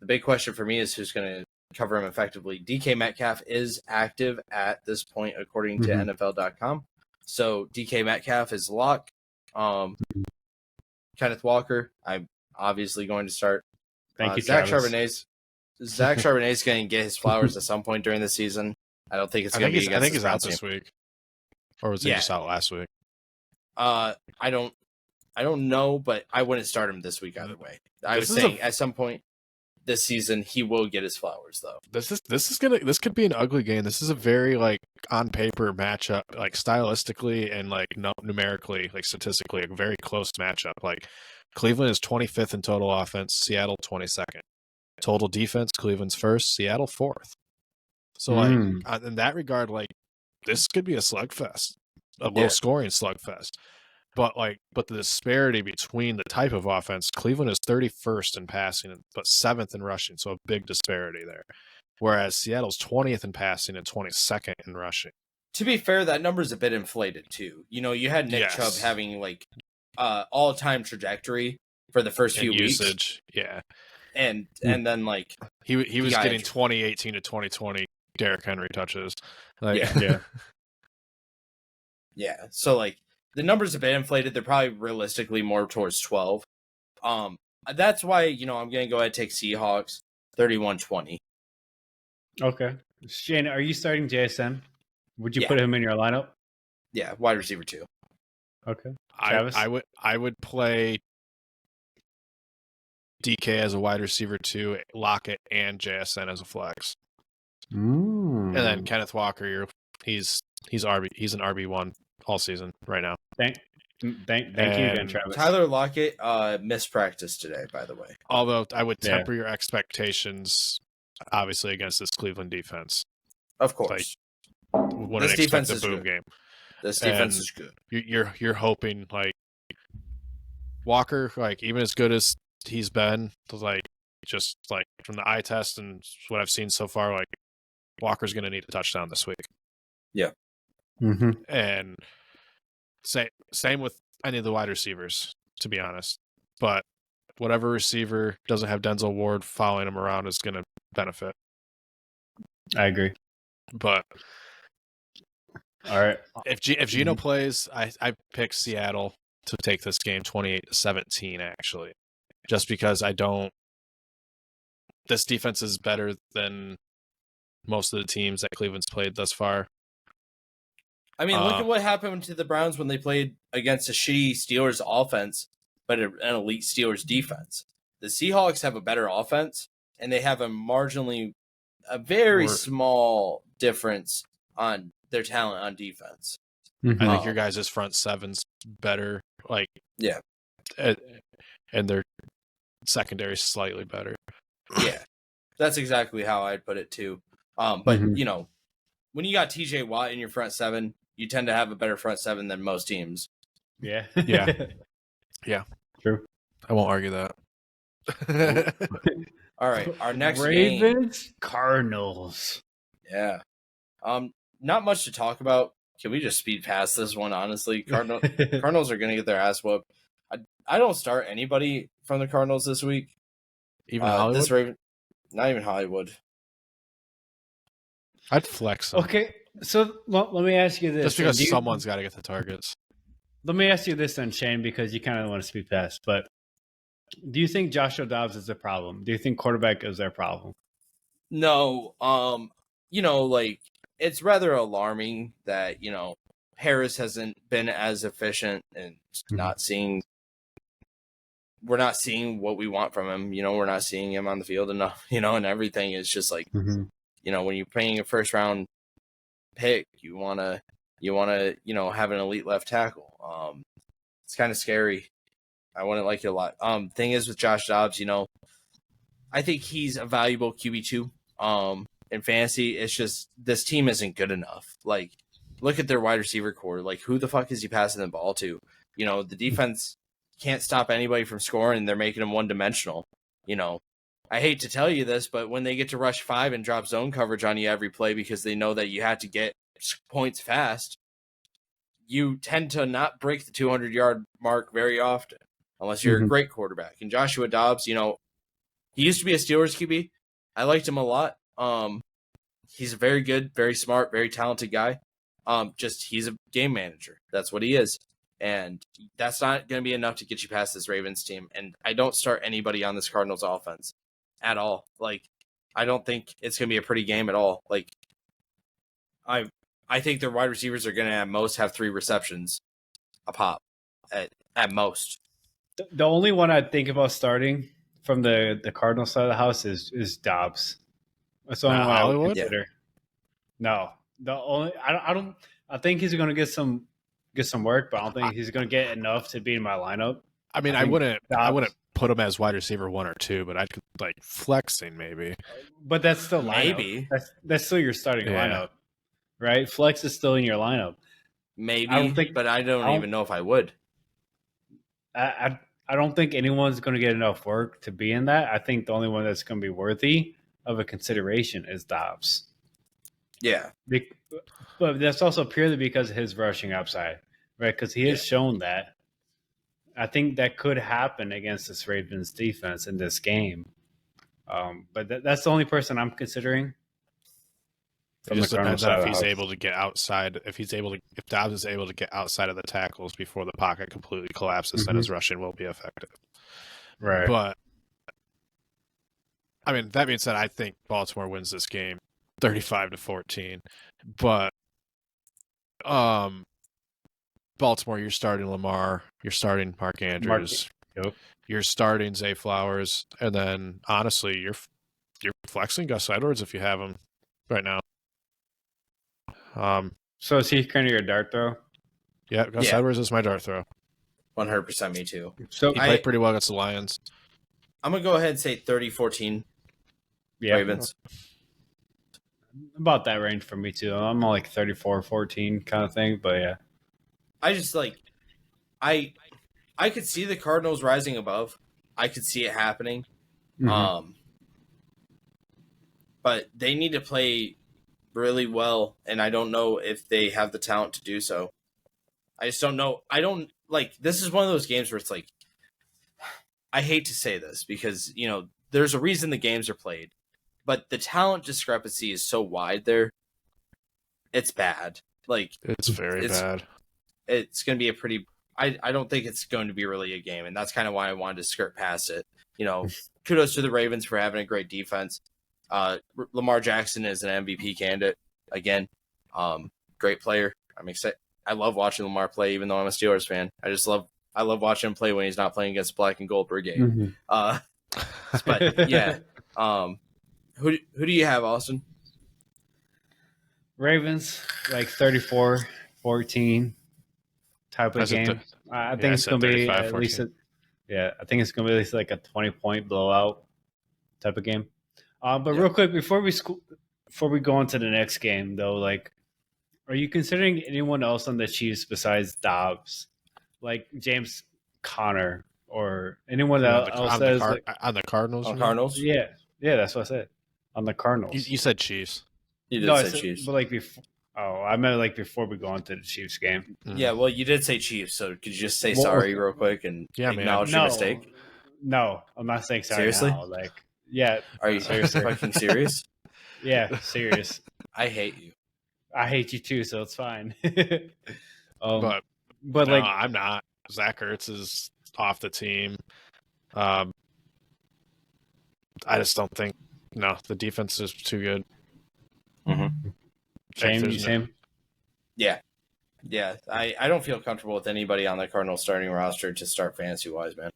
big question for me is who's going to cover him effectively. DK Metcalf is active at this point, according to NFL.com. So DK Metcalf is lock. Kenneth Walker, I'm obviously going to start. Thank you, Zach Travis. Charbonnet's going to get his flowers at some point during the season. I don't think it's going to be against I think he's the out Browns this week. Or was he just out last week? I don't know, but I wouldn't start him this week either way. I was saying at some point this season he will get his flowers though. This could be an ugly game. This is a very like on paper matchup, like stylistically and like numerically, like statistically, a very close matchup. Like Cleveland is 25th in total offense, Seattle 22nd. Total defense, Cleveland's first, Seattle fourth. So like in that regard, like this could be a slugfest, a low scoring slugfest. But the disparity between the type of offense, Cleveland is 31st in passing, but 7th in rushing, so a big disparity there. Whereas Seattle's 20th in passing and 22nd in rushing. To be fair, that number's a bit inflated too. You had Nick Chubb having like all-time trajectory for the first few usage, weeks. Yeah. And then like he was getting 2018 to 2020 Derrick Henry touches. Yeah. So like the numbers a bit inflated. They're probably realistically more towards 12. That's why, I'm going to go ahead and take Seahawks 31-20. Okay. Shane, are you starting JSN? Would you put him in your lineup? Yeah, wide receiver 2. Okay. Travis? I would play DK as a wide receiver 2, Lockett and JSN as a flex. And then Kenneth Walker, he's an RB1 all season right now. Thank you again, Travis. Tyler Lockett missed practice today, by the way. Although I would temper your expectations, obviously, against this Cleveland defense. Of course. This defense is a boom game. This defense is good. You're hoping like Walker, like even as good as he's been, like just like from the eye test and what I've seen so far, like Walker's going to need a touchdown this week. Yeah. And same with any of the wide receivers, to be honest. But whatever receiver doesn't have Denzel Ward following him around is going to benefit. I agree. But all right, if Gino plays, I pick Seattle to take this game 28-17. Actually, just because this defense is better than most of the teams that Cleveland's played thus far. I mean, look at what happened to the Browns when they played against a shitty Steelers offense, but an elite Steelers defense. The Seahawks have a better offense, and they have a very small difference on their talent on defense. I think your guys' front seven's better, and their secondary is slightly better. Yeah, that's exactly how I'd put it too. But when you got TJ Watt in your front seven, you tend to have a better front seven than most teams. Yeah. True. I won't argue that. All right, our next Ravens, game. Cardinals. Yeah. Not much to talk about. Can we just speed past this one? Honestly, Cardinals are going to get their ass whooped. I don't start anybody from the Cardinals this week. Even Hollywood? Not even Hollywood. I'd flex him. Okay, so let me ask you this. Just because someone's got to get the targets. Let me ask you this then, Shane, because you kind of want to speak fast. But do you think Joshua Dobbs is a problem? Do you think quarterback is their problem? No. Like, it's rather alarming that, Harris hasn't been as efficient and we're not seeing what we want from him. We're not seeing him on the field enough, and everything is just like, when you're playing a first round pick, you want to, have an elite left tackle. It's kind of scary. I wouldn't like it a lot. Thing is with Josh Dobbs, I think he's a valuable QB2. In fantasy, it's just this team isn't good enough. Like, look at their wide receiver core. Like, who the fuck is he passing the ball to? The defense can't stop anybody from scoring, and they're making them one-dimensional. I hate to tell you this, but when they get to rush 5 and drop zone coverage on you every play because they know that you have to get points fast, you tend to not break the 200-yard mark very often unless you're a great quarterback. And Joshua Dobbs, he used to be a Steelers QB. I liked him a lot. He's a very good, very smart, very talented guy. He's a game manager. That's what he is. And that's not going to be enough to get you past this Ravens team. And I don't start anybody on this Cardinals offense at all. Like, I don't think it's going to be a pretty game at all. Like, I think their wide receivers are going to at most have 3 receptions a pop at most. The only one I'd think about starting from the Cardinal side of the house is Dobbs. That's the only one I would consider. No, the only I think he's going to get some work, but I don't think he's going to get enough to be in my lineup. I mean, I wouldn't put him as wide receiver 1 or 2, but I'd like flexing maybe. But that's still lineup. Maybe that's still your starting lineup, right? Flex is still in your lineup. Maybe, but I don't even know if I would. I don't think anyone's going to get enough work to be in that. I think the only one that's going to be worthy of a consideration is Dobbs. Yeah. But that's also purely because of his rushing upside, right? Because he has shown that. I think that could happen against this Ravens defense in this game. But that's the only person I'm considering. It just depends on if he's able to get outside. If Dobbs is able to get outside of the tackles before the pocket completely collapses, then his rushing will be effective. Right. But I mean, that being said, I think Baltimore wins this game 35-14. But Baltimore, you're starting Lamar, you're starting Mark Andrews, you're starting Zay Flowers, and then honestly, you're flexing Gus Edwards if you have him right now. So is he kind of your dart throw? Yeah, Gus Edwards is my dart throw. 100% me too. So he played pretty well against the Lions. I'm going to go ahead and say 30-14 Ravens. About that range for me too. I'm like 34-14 kind of thing, but yeah. I just I could see the Cardinals rising above. I could see it happening. But they need to play really well, and I don't know if they have the talent to do so. I just don't know. This is one of those games where it's like, I hate to say this because, there's a reason the games are played, but the talent discrepancy is so wide there. It's bad. It's very bad. It's going to be a pretty, I don't think it's going to be really a game. And that's kind of why I wanted to skirt past it. Kudos to the Ravens for having a great defense. Lamar Jackson is an MVP candidate again. Great player. I'm excited. I love watching Lamar play, even though I'm a Steelers fan. I love watching him play when he's not playing against Black and Gold Brigade. But yeah, who do you have, Austin? Ravens, like 34-14 type of game. I think it's going to be at least I think it's going to be at least like a 20-point blowout type of game. But real quick, before we go on to the next game, though, are you considering anyone else on the Chiefs besides Dobbs, like James Conner or anyone else on the Cardinals? On Cardinals? Yeah, that's what I said. On the Cardinals, you said Chiefs. You did say Chiefs, but before. Oh, I meant before we go on to the Chiefs game. Yeah, well, you did say Chiefs, so could you just say sorry real quick and acknowledge your mistake? No, I'm not saying sorry. Seriously? Now. Yeah. Are you fucking serious? Yeah, serious. I hate you. I hate you too, so it's fine. But but no, like, I'm not. Zach Ertz is off the team. I just don't think. No, the defense is too good. same. Yeah. I don't feel comfortable with anybody on the Cardinals starting roster to start fantasy wise, man.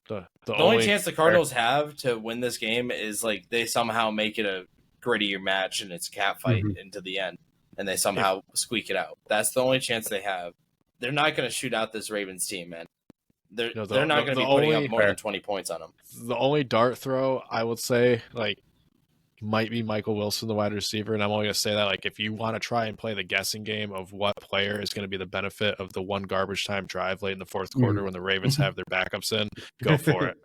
The The only chance the Cardinals have to win this game is like they somehow make it a grittier match and it's a cat fight into the end, and they somehow squeak it out. That's the only chance they have. They're not going to shoot out this Ravens team, man. They're not going to be putting up more than 20 points on them. The only dart throw I would say might be Michael Wilson, the wide receiver, and I'm only going to say that if you want to try and play the guessing game of what player is going to be the benefit of the one garbage time drive late in the fourth quarter when the Ravens have their backups in, go for it.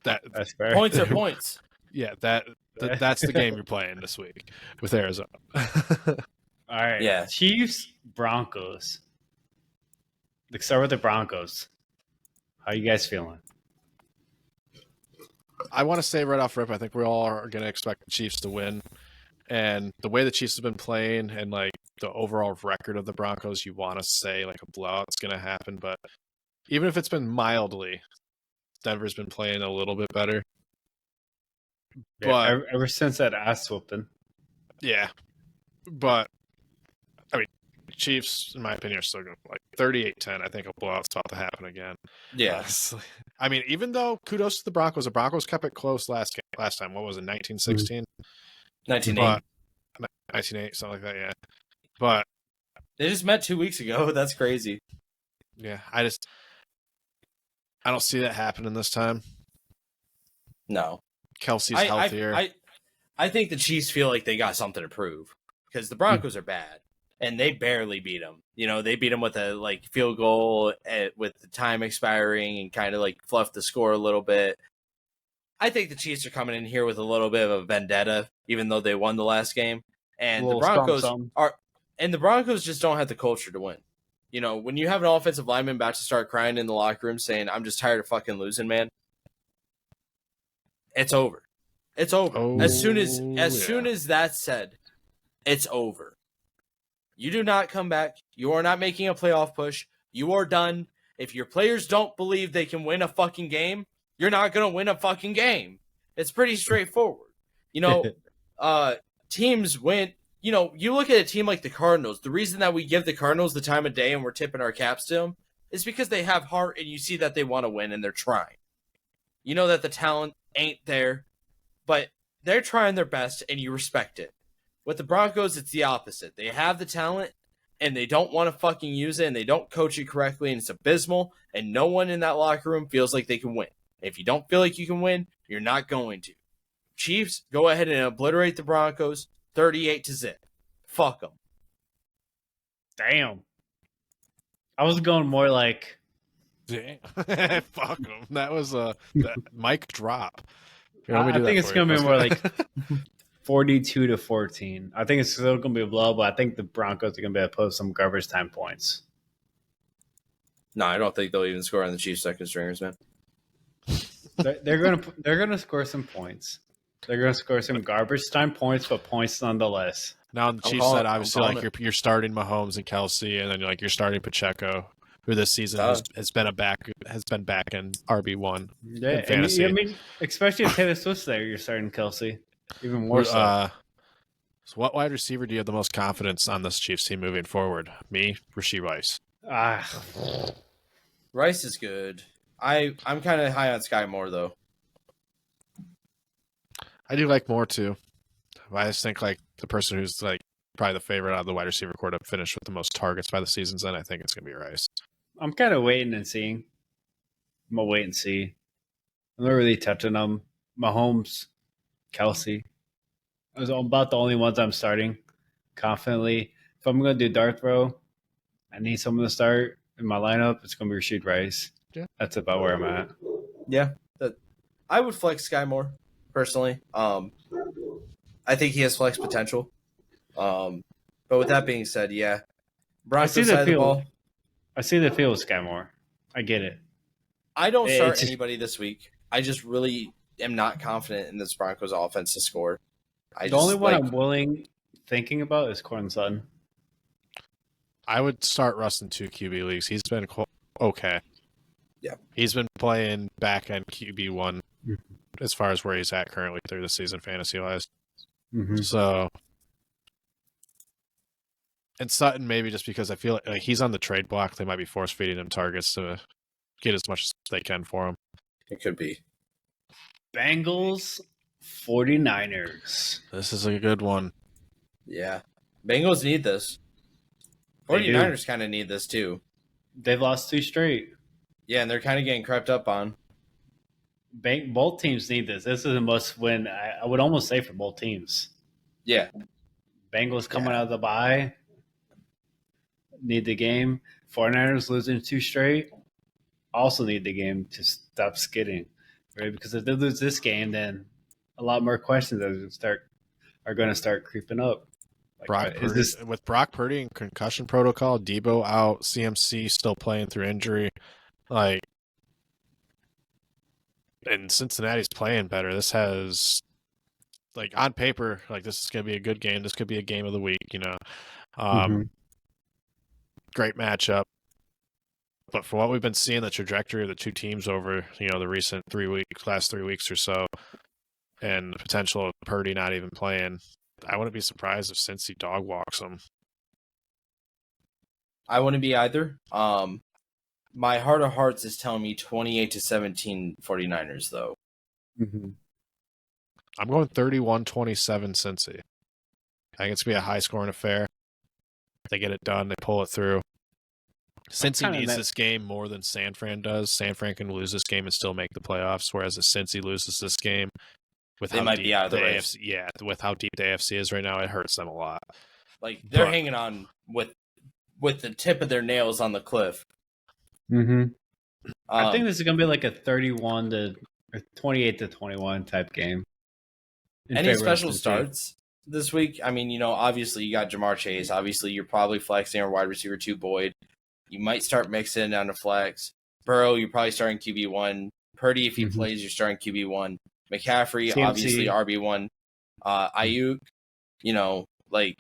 That's fair. Points are points. Yeah, that's the game you're playing this week with Arizona. All right. Yeah. Chiefs, Broncos. Let's start with the Broncos. How you guys feeling? I want to say right off rip, I think we all are going to expect the Chiefs to win. And the way the Chiefs have been playing and the overall record of the Broncos, you want to say a blowout's going to happen. But even if it's been mildly, Denver's been playing a little bit better. Yeah, But ever since that ass whooping. yeah, but I mean, Chiefs, in my opinion, are still going to 38-10. I think a blowout's about to happen again. Yeah. I mean, even though kudos to the Broncos kept it close last time. What was it, 1916? 19-8. 19-8, something like that, yeah. But They just met 2 weeks ago. That's crazy. yeah, I don't see that happening this time. No. Kelsey's healthier. I think the Chiefs feel like they got something to prove because the Broncos are bad and they barely beat them. They beat them with a field goal with the time expiring and kind of fluffed the score a little bit. I think the Chiefs are coming in here with a little bit of a vendetta, even though they won the last game. And the Broncos just don't have the culture to win. When you have an offensive lineman about to start crying in the locker room saying, "I'm just tired of fucking losing, man," it's over. It's over. Oh, as soon as that's said, it's over. You do not come back. You are not making a playoff push. You are done. If your players don't believe they can win a fucking game, you're not going to win a fucking game. It's pretty straightforward. Teams win. You look at a team like the Cardinals. The reason that we give the Cardinals the time of day and we're tipping our caps to them is because they have heart and you see that they want to win and they're trying. You know that the talent ain't there, but they're trying their best and you respect it. With the Broncos, it's the opposite. They have the talent and they don't want to fucking use it and they don't coach it correctly and it's abysmal and no one in that locker room feels like they can win. If you don't feel like you can win, you're not going to. Chiefs, go ahead and obliterate the Broncos 38-0. Fuck them. Damn. I was going more like... Damn. Fuck them. That was a mic drop. I think it's going to be more like 42-14. I think it's still going to be a blow, but I think the Broncos are going to be able to put some garbage time points. No, I don't think they'll even score on the Chiefs second stringers, man. They're gonna score some points. They're gonna score some garbage time points, but points nonetheless. Now the Chiefs said obviously you're starting Mahomes and Kelsey, and then you're starting Pacheco, who this season has been back in RB1. Yeah, in fantasy. I mean, especially if Taylor Swift's there, you're starting Kelsey even more so. So what wide receiver do you have the most confidence on this Chiefs team moving forward? Me, Rasheed Rice. Rice is good. I'm kind of high on Sky Moore though. I do like Moore too. I just think the person who's probably the favorite out of the wide receiver core to finish with the most targets by the season's end, I think it's gonna be Rice. I'm kind of waiting and seeing. I'm gonna wait and see. I'm not really touching them. Mahomes, Kelsey. Those are about the only ones I'm starting confidently. If I'm gonna do dart throw, I need someone to start in my lineup. It's gonna be Rasheed Rice. Yeah, that's about where I'm at. Yeah, I would flex Sky Moore personally. I think he has flex potential. But with that being said, yeah, Broncos side of the ball. I see the field with Sky Moore. I get it. I don't start anybody this week. I just really am not confident in this Broncos offense to score. The only one I'm willing thinking about is Courtland Sutton. I would start Russ in 2 QB leagues. He's been okay. Yeah. He's been playing back end QB1 as far as where he's at currently through the season fantasy wise. Mm-hmm. So, and Sutton maybe just because I feel like he's on the trade block, they might be force feeding him targets to get as much as they can for him. It could be. Bengals, 49ers. This is a good one. Yeah. Bengals need this. 49ers kind of need this too. They've lost 2 straight. Yeah, and they're kind of getting crept up on. Both teams need this. This is a must win. I would almost say for both teams. Yeah. Bengals coming out of the bye. Need the game. 49ers losing 2 straight. Also need the game to stop skidding. Right? Because if they lose this game, then a lot more questions are going to start creeping up. Like, with Brock Purdy and concussion protocol, Debo out, CMC still playing through injury, and Cincinnati's playing better. This has, on paper, this is going to be a good game. This could be a game of the week, Great matchup. But for what we've been seeing, the trajectory of the two teams over, the recent last 3 weeks or so, and the potential of Purdy not even playing, I wouldn't be surprised if Cincy dog walks them. I wouldn't be either. My heart of hearts is telling me 28-17 49ers, though. Mm-hmm. I'm going 31-27 Cincy. I think it's going to be a high-scoring affair. They get it done. They pull it through. Cincy needs this game more than San Fran does. San Fran can lose this game and still make the playoffs, whereas if Cincy loses this game, they might be out of the race. AFC, with how deep the AFC is right now, it hurts them a lot. They're hanging on with the tip of their nails on the cliff. Mm-hmm. I think this is going to be like a 28-21 type game. Any special starts this week? I mean, obviously you got Jamar Chase. Obviously, you're probably flexing our wide receiver 2 Boyd. You might start mixing down to flex. Burrow, you're probably starting QB1. Purdy, if he plays, you're starting QB1. McCaffrey, CMC. Obviously RB1. Ayuk,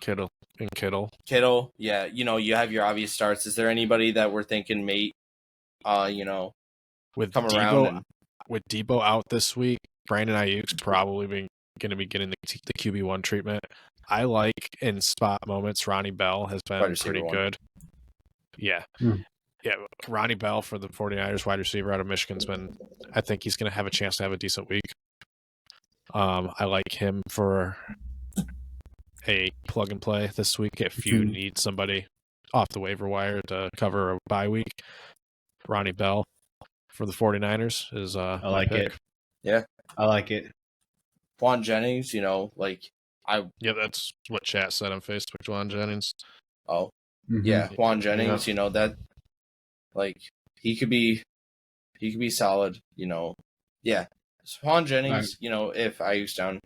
Kittle. Yeah, you have your obvious starts. Is there anybody that we're thinking may, with come Debo, around? With Debo out this week, Brandon Ayuk's probably going to be getting the QB1 treatment. I like in spot moments, Ronnie Bell has been pretty good. Yeah. Yeah, Ronnie Bell for the 49ers, wide receiver out of Michigan's I think he's going to have a chance to have a decent week. I like him for a plug and play this week if you need somebody off the waiver wire to cover a bye week. Ronnie Bell for the 49ers is I like it. Yeah. I like it. Juan Jennings, Yeah, that's what chat said on Facebook, Juan Jennings. Oh. Yeah, Juan Jennings, that he could be solid, Yeah. Juan Jennings, if Ayuk's down,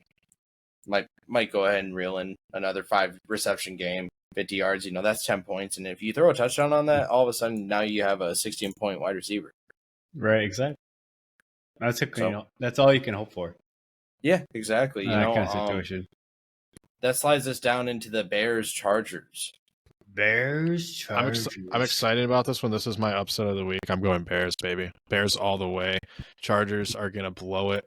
might go ahead and reel in another 5 reception game, 50 yards, that's 10 points. And if you throw a touchdown on that, all of a sudden now you have a 16-point wide receiver. Right, exactly. That's all you can hope for. Yeah, exactly. That kind of situation. That slides us down into the Bears-Chargers. Bears-Chargers. I'm excited about this one. This is my upset of the week. I'm going Bears, baby. Bears all the way. Chargers are going to blow it.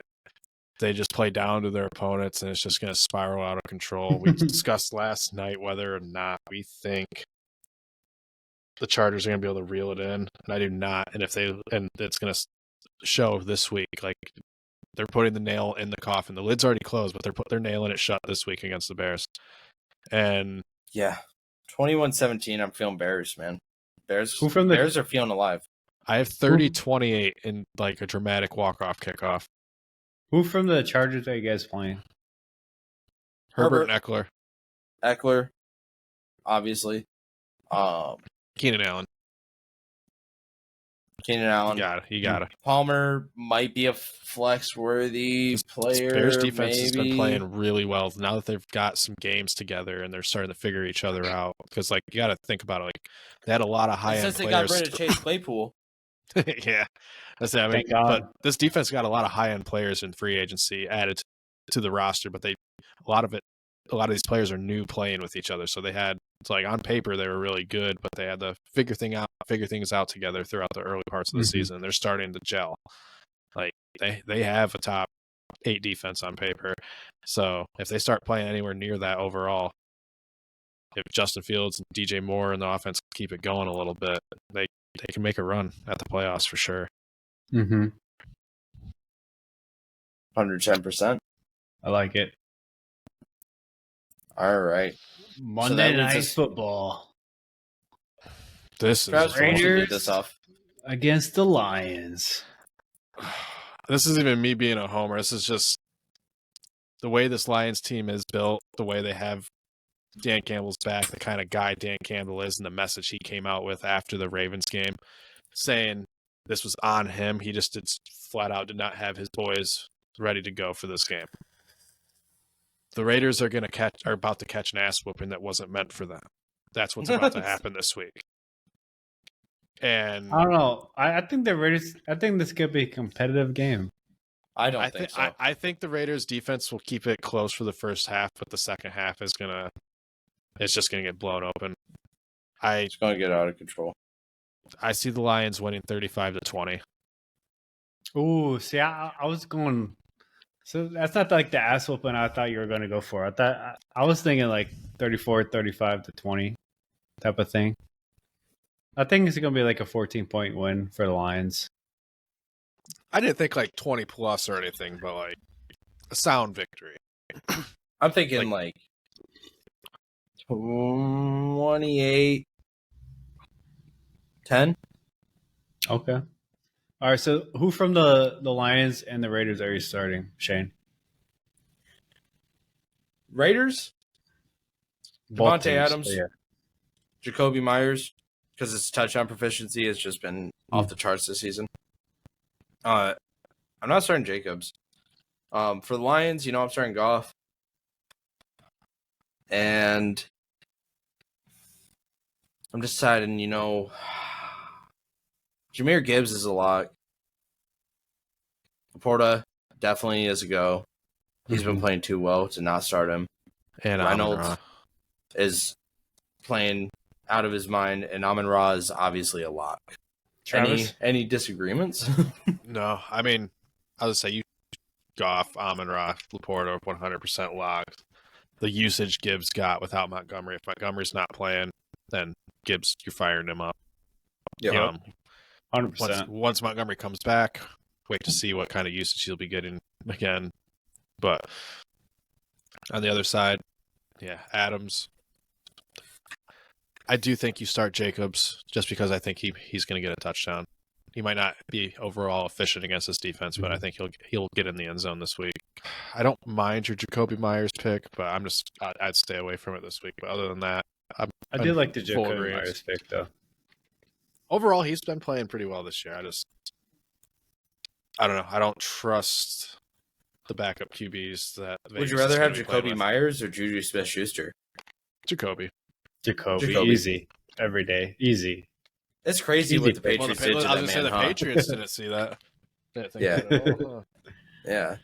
They just play down to their opponents, and it's just going to spiral out of control. We discussed last night whether or not we think the Chargers are going to be able to reel it in, and I do not. And it's going to show this week. They're putting the nail in the coffin. The lid's already closed, but they're nailing it shut this week against the Bears. And yeah, 21-17. I'm feeling Bears, man. Bears are feeling alive. I have 30-28 in a dramatic walk-off kickoff. Who from the Chargers are you guys playing? Herbert and Eckler. Eckler, obviously. Keenan Allen. You got it. Palmer might be a flex-worthy player. Bears defense has been maybe. playing really well now that they've got some games together and they're starting to figure each other out. Because you got to think about it. They had a lot of high-end players. Since they got rid of Chase Claypool. Yeah, that's it. But this defense got a lot of high-end players in free agency added to the roster, but a lot of it a lot of these players are new playing with each other. So it's like on paper they were really good, but they had to figure things out together throughout the early parts of the season. They're starting to gel. Like they have a top 8 defense on paper. So if they start playing anywhere near that overall, if Justin Fields and DJ Moore and the offense keep it going a little bit, they can make a run at the playoffs for sure. 110%. I like it. All right. Monday Night Football. This is Raiders against the Lions. This isn't even me being a homer. This is just the way this Lions team is built, the way they have Dan Campbell's back, the kind of guy Dan Campbell is, and the message he came out with after the Ravens game, saying this was on him. He just flat out did not have his boys ready to go for this game. The Raiders are about to catch an ass whooping that wasn't meant for them. That's what's about to happen this week. And I don't know. I think the Raiders. I think this could be a competitive game. I don't think so. I think the Raiders defense will keep it close for the first half, but the second half it's just gonna get blown open. It's gonna get out of control. I see the Lions winning 35-20. Ooh, see, I was going. So that's not like the ass whooping I thought you were going to go for. I was thinking like 34-35-20 type of thing. I think it's going to be like a 14-point win for the Lions. I didn't think like 20 plus or anything, but like a sound victory. I'm thinking like 28-10. Okay. All right. So who from the Lions and the Raiders are you starting, Shane? Raiders? Both Devontae teams, Adams. yeah. Jacoby Myers, because his touchdown proficiency has just been off the charts this season. I'm not starting Jacobs. For the Lions, I'm starting Goff. And I'm deciding, Jahmyr Gibbs is a lock. Laporta definitely is a go. He's been playing too well to not start him. And Reynolds is playing out of his mind, and Amon-Ra is obviously a lock. Travis? Any disagreements? No, I mean, I would say you Goff, Amon-Ra, Laporta 100% locked. The usage Gibbs got without Montgomery. If Montgomery's not playing, then Gibbs, you're firing him up. Yeah, 100%. Once Montgomery comes back, wait to see what kind of usage he'll be getting again. But on the other side, yeah, Adams. I do think you start Jacobs just because I think he's going to get a touchdown. He might not be overall efficient against this defense, but I think he'll get in the end zone this week. I don't mind your Jacoby Myers pick, but I'd stay away from it this week. But other than that, I do like the Jacoby Myers pick though. Overall, he's been playing pretty well this year. I don't know. I don't trust the backup QBs that. Would you rather have Jacoby Myers or Juju Smith-Schuster? Jacoby, easy every day, easy. It's crazy what the Patriots did to that man. The Patriots didn't see that. Yeah. Yeah.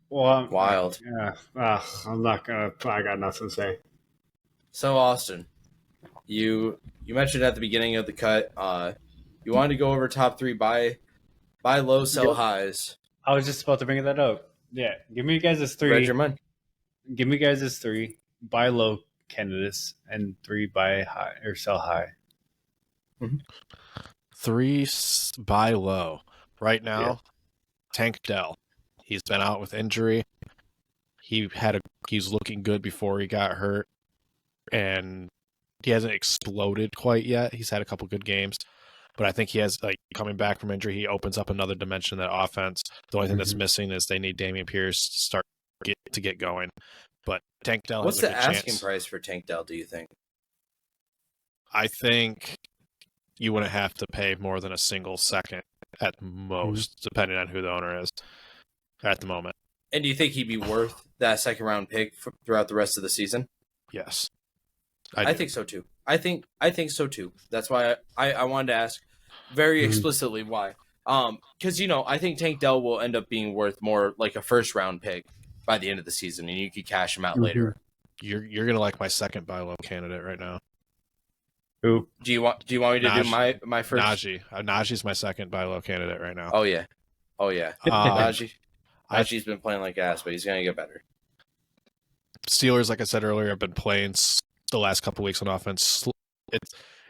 Well, wild. Yeah. I'm not gonna. I got nothing to say. So Austin, you mentioned at the beginning of the cut, you wanted to go over top 3 buy low, sell highs. I was just about to bring that up. Yeah, give me guys this 3. Read your mind. Give me guys this 3 buy low candidates and 3 buy high or sell high. 3 buy low right now. Tank Dell, he's been out with injury. He's looking good before he got hurt, and he hasn't exploded quite yet. He's had a couple good games, but I think he has, coming back from injury, he opens up another dimension of that offense. The only thing that's missing is they need Dameon Pierce to get going. But Tank Dell What's has a the good asking chance. price for Tank Dell, do you think? I think you wouldn't have to pay more than a single second at most, depending on who the owner is at the moment. And do you think he'd be worth that second round pick throughout the rest of the season? Yes. I think so too. I think so too. That's why I wanted to ask very explicitly why. Because I think Tank Dell will end up being worth more like a first round pick by the end of the season, and you could cash him out later. You're gonna like my second buy low candidate right now. Who? Do you want me to do my first? Najee. Najee's my second buy low candidate right now. Oh yeah. Najee's been playing like ass, but he's gonna get better. Steelers, like I said earlier, have been playing the last couple weeks on offense.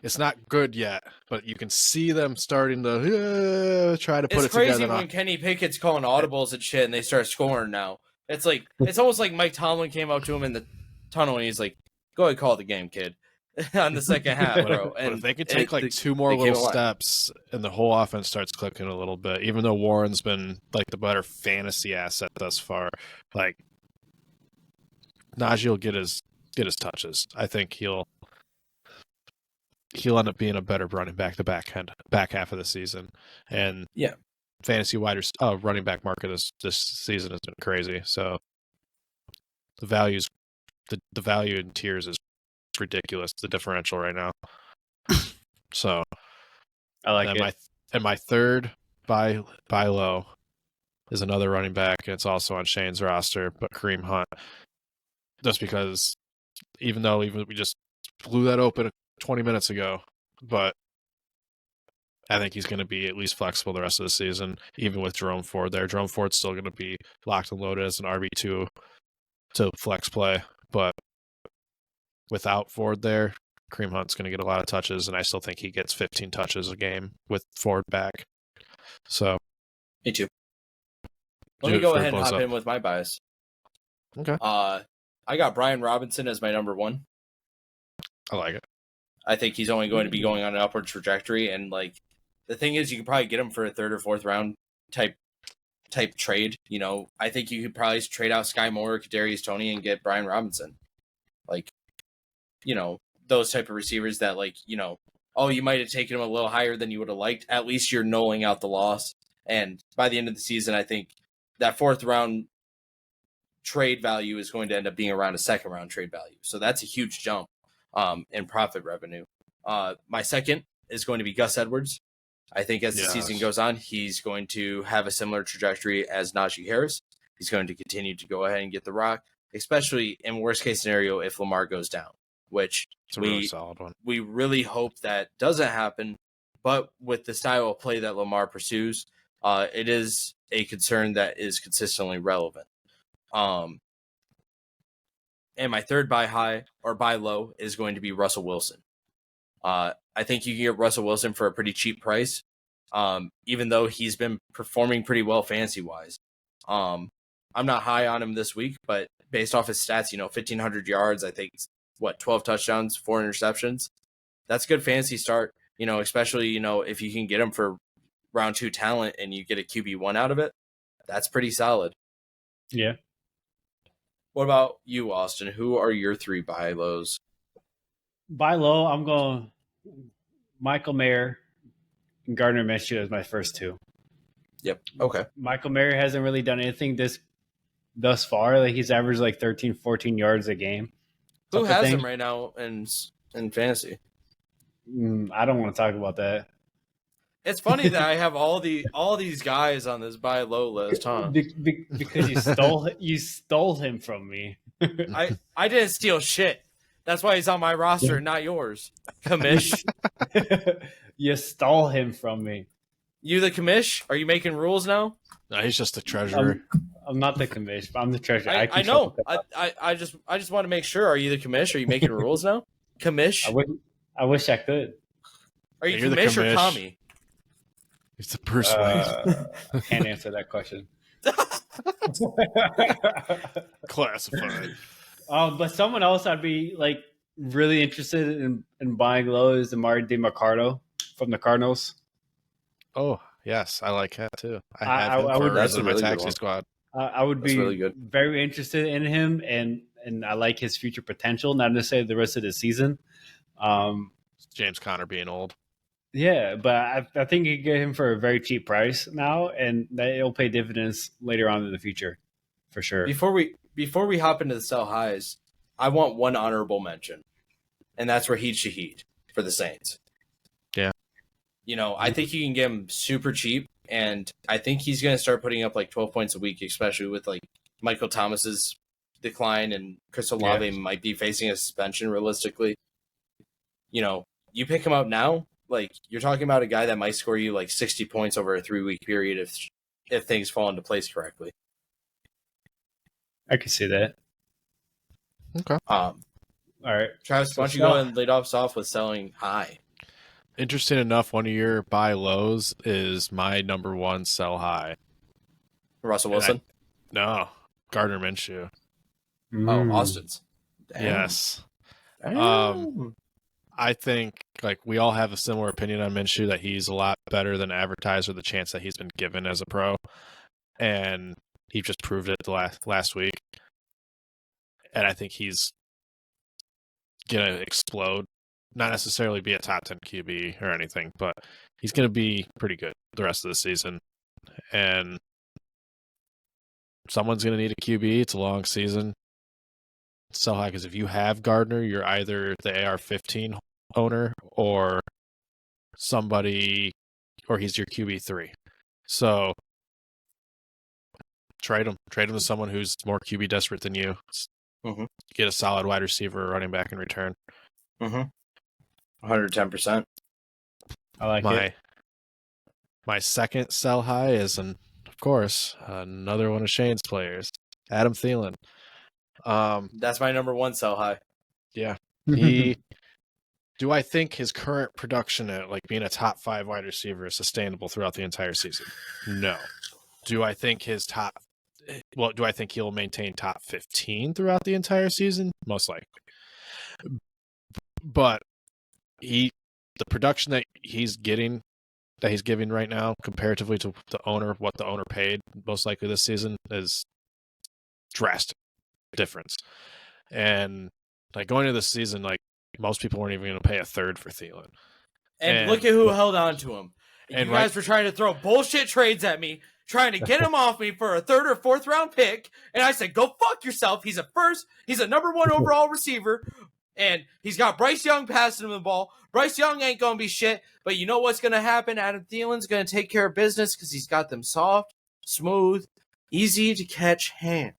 It's not good yet, but you can see them starting to try to put it together. It's crazy when Kenny Pickett's calling audibles and shit, and they start scoring now. It's almost like Mike Tomlin came out to him in the tunnel, and he's like, "Go ahead, call the game, kid." On the second half, bro. But if they could take two more little steps, and the whole offense starts clicking a little bit, even though Warren's been like the better fantasy asset thus far, like Najee will get his touches. I think he'll end up being a better running back the back half of the season. And fantasy running back market this season has been crazy. So the value in tiers is ridiculous. The differential right now. So I like it. And my third buy low is another running back, and it's also on Shane's roster, but Kareem Hunt. Just because even we just blew that open 20 minutes ago, but I think he's going to be at least flexible the rest of the season, even with Jerome Ford there. Jerome Ford's still going to be locked and loaded as an RB2 to flex play, but without Ford there, Kareem Hunt's going to get a lot of touches, and I still think he gets 15 touches a game with Ford back. So, me too. Let me go ahead and hop in with my bias. Okay. I got Brian Robinson as my number one. I like it. I think he's only going to be going on an upward trajectory, and like the thing is, you can probably get him for a third or fourth round type trade. You know, I think you could probably trade out Sky Moore, Kadarius Toney, and get Brian Robinson. Like, you know, those type of receivers that, like, you know, you might have taken him a little higher than you would have liked. At least you're nulling out the loss. And by the end of the season, I think that fourth round trade value is going to end up being around a second round trade value. So that's a huge jump in profit revenue. My second is going to be Gus Edwards. I think as the season goes on, he's going to have a similar trajectory as Najee Harris. He's going to continue to go ahead and get the rock, especially in worst case scenario if Lamar goes down, which it's a really solid one. We really hope that doesn't happen. But with the style of play that Lamar pursues, it is a concern that is consistently relevant. And my third buy high or buy low is going to be Russell Wilson. I think you can get Russell Wilson for a pretty cheap price, even though he's been performing pretty well fantasy-wise. I'm not high on him this week, but based off his stats, 1,500 yards, I think, 12 touchdowns, 4 interceptions. That's a good fantasy start, especially, if you can get him for round 2 talent and you get a QB1 out of it. That's pretty solid. Yeah. What about you, Austin? Who are your 3 buy lows? Buy low, I'm going Michael Mayer and Gardner Minshew as my first 2. Yep. Okay. Michael Mayer hasn't really done anything thus far. Like he's averaged like 13, 14 yards a game. Who has him right now in fantasy? I don't want to talk about that. It's funny that I have all these guys on this buy low list, huh? Because you stole him from me. I didn't steal shit. That's why he's on my roster, not yours. Commish. You stole him from me. You the commish? Are you making rules now? No, he's just the treasurer. I'm not the commish, but I'm the treasurer. I know. I just want to make sure. Are you the commish? Are you making rules now? Commish? I wish I could. Are you commish or commie? It's the person. I can't answer that question. Classified. But someone else I'd be like really interested in buying low is Amari DiMarcado from the Cardinals. Oh yes, I like that too. I would. That's in my taxi squad. I would be really very interested in him, and I like his future potential. Not necessarily the rest of the season. James Conner being old. Yeah, but I think you can get him for a very cheap price now, and that it'll pay dividends later on in the future, for sure. Before we hop into the sell highs, I want one honorable mention, and that's Raheem Shaheed for the Saints. Yeah. I think you can get him super cheap, and I think he's going to start putting up like 12 points a week, especially with like Michael Thomas's decline, and Chris Olave might be facing a suspension realistically. You pick him up now, like you're talking about a guy that might score you like 60 points over a 3-week period if things fall into place correctly. I can see that. Okay. All right, Travis, why don't you go and lead us off with selling high? Interesting enough, one of your buy lows is my number one sell high. Russell Wilson? No, Gardner Minshew. Oh, Austin's. Damn. Yes. Damn. I think like we all have a similar opinion on Minshew, that he's a lot better than advertised, or the chance that he's been given as a pro, and he just proved it the last week. And I think he's gonna explode. Not necessarily be a top 10 QB or anything, but he's gonna be pretty good the rest of the season. And someone's gonna need a QB. It's a long season. Sell high, because if you have Gardner, you're either the AR-15 owner or somebody, or he's your QB3. So trade him to someone who's more QB desperate than you. Mm-hmm. Get a solid wide receiver or running back in return. 110%. I like it. My second sell high is, of course, another one of Shane's players, Adam Thielen. That's my number one sell high. Yeah. Do I think his current production at like being a top 5 wide receiver is sustainable throughout the entire season? No. Do I think he'll maintain top 15 throughout the entire season? Most likely. But the production that he's giving right now, comparatively to what the owner paid most likely this season, is drastic difference. And like going into this season, like most people weren't even going to pay a third for Thielen. And look at who held on to him. You guys were trying to throw bullshit trades at me, trying to get him off me for a 3rd or 4th round pick. And I said, go fuck yourself. He's a number 1 overall receiver. And he's got Bryce Young passing him the ball. Bryce Young ain't going to be shit. But you know what's going to happen? Adam Thielen's going to take care of business because he's got them soft, smooth, easy to catch hands.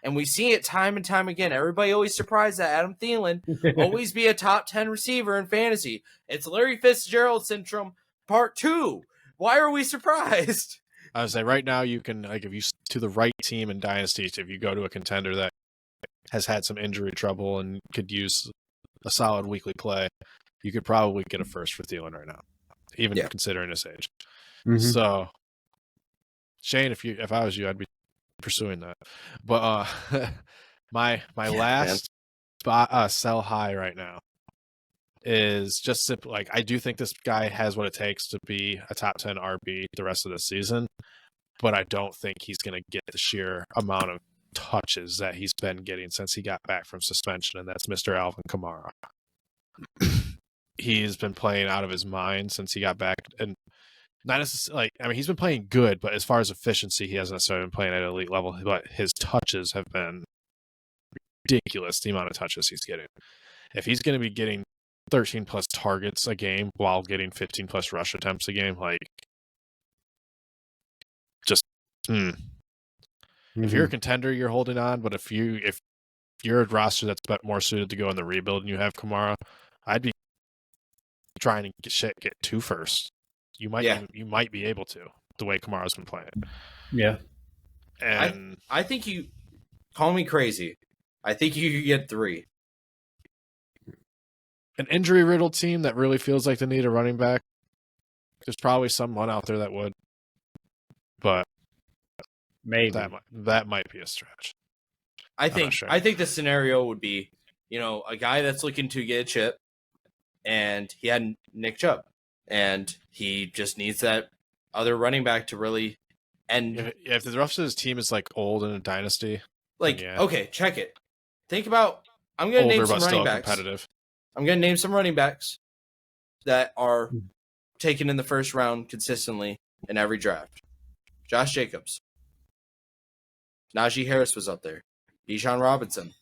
And we see it time and time again. Everybody always surprised that Adam Thielen always be a top 10 receiver in fantasy. It's Larry Fitzgerald syndrome part 2. Why are we surprised? I would say right now you can, like, if you to the right team in dynasties, if you go to a contender that has had some injury trouble and could use a solid weekly play, you could probably get a first for Thielen right now, even considering his age. Mm-hmm. So, Shane, if I was you, I'd be pursuing that. But my last sell high right now is just simply, like, I do think this guy has what it takes to be a top 10 RB the rest of the season, but I don't think he's going to get the sheer amount of touches that he's been getting since he got back from suspension, and that's Mr. Alvin Kamara. He's been playing out of his mind since he got back, and not necessarily, he's been playing good, but as far as efficiency, he hasn't necessarily been playing at an elite level, but his touches have been ridiculous, the amount of touches he's getting. If he's going to be getting 13 plus targets a game while getting 15 plus rush attempts a game, like, just if you're a contender, you're holding on. But if you're a roster that's more suited to go in the rebuild and you have Kamara, I'd be trying to get 2 first. You might be able to, the way Kamara's been playing. Yeah, and I think you call me crazy. I think you could get 3. An injury-riddled team that really feels like they need a running back, there's probably someone out there that would, but maybe that might be a stretch. I think the scenario would be, a guy that's looking to get a chip, and he had Nick Chubb, and he just needs that other running back to really end. If the rest of his team is like old in a dynasty, okay, check it. Think about. I'm going to name some running backs. Competitive. I'm going to name some running backs that are taken in the first round consistently in every draft. Josh Jacobs. Najee Harris was up there. Bijan Robinson.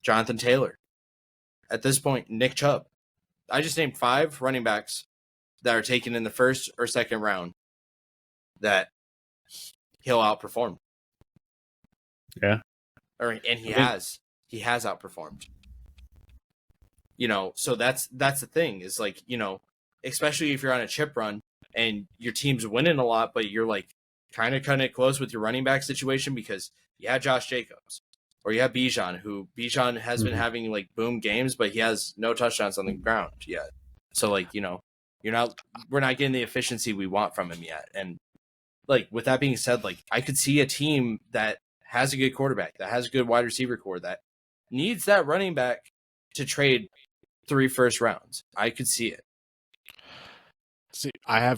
Jonathan Taylor. At this point, Nick Chubb. I just named 5 running backs that are taken in the first or second round that he'll outperform. Yeah. And he has outperformed. So that's the thing is like, especially if you're on a chip run and your team's winning a lot, but you're like kind of close with your running back situation because you had Josh Jacobs or you have Bijan, who Bijan has been having like boom games, but he has no touchdowns on the ground yet. So like, we're not getting the efficiency we want from him yet. And like, with that being said, like I could see a team that has a good quarterback, that has a good wide receiver core, that needs that running back to trade 3 first rounds. I could see it. See, I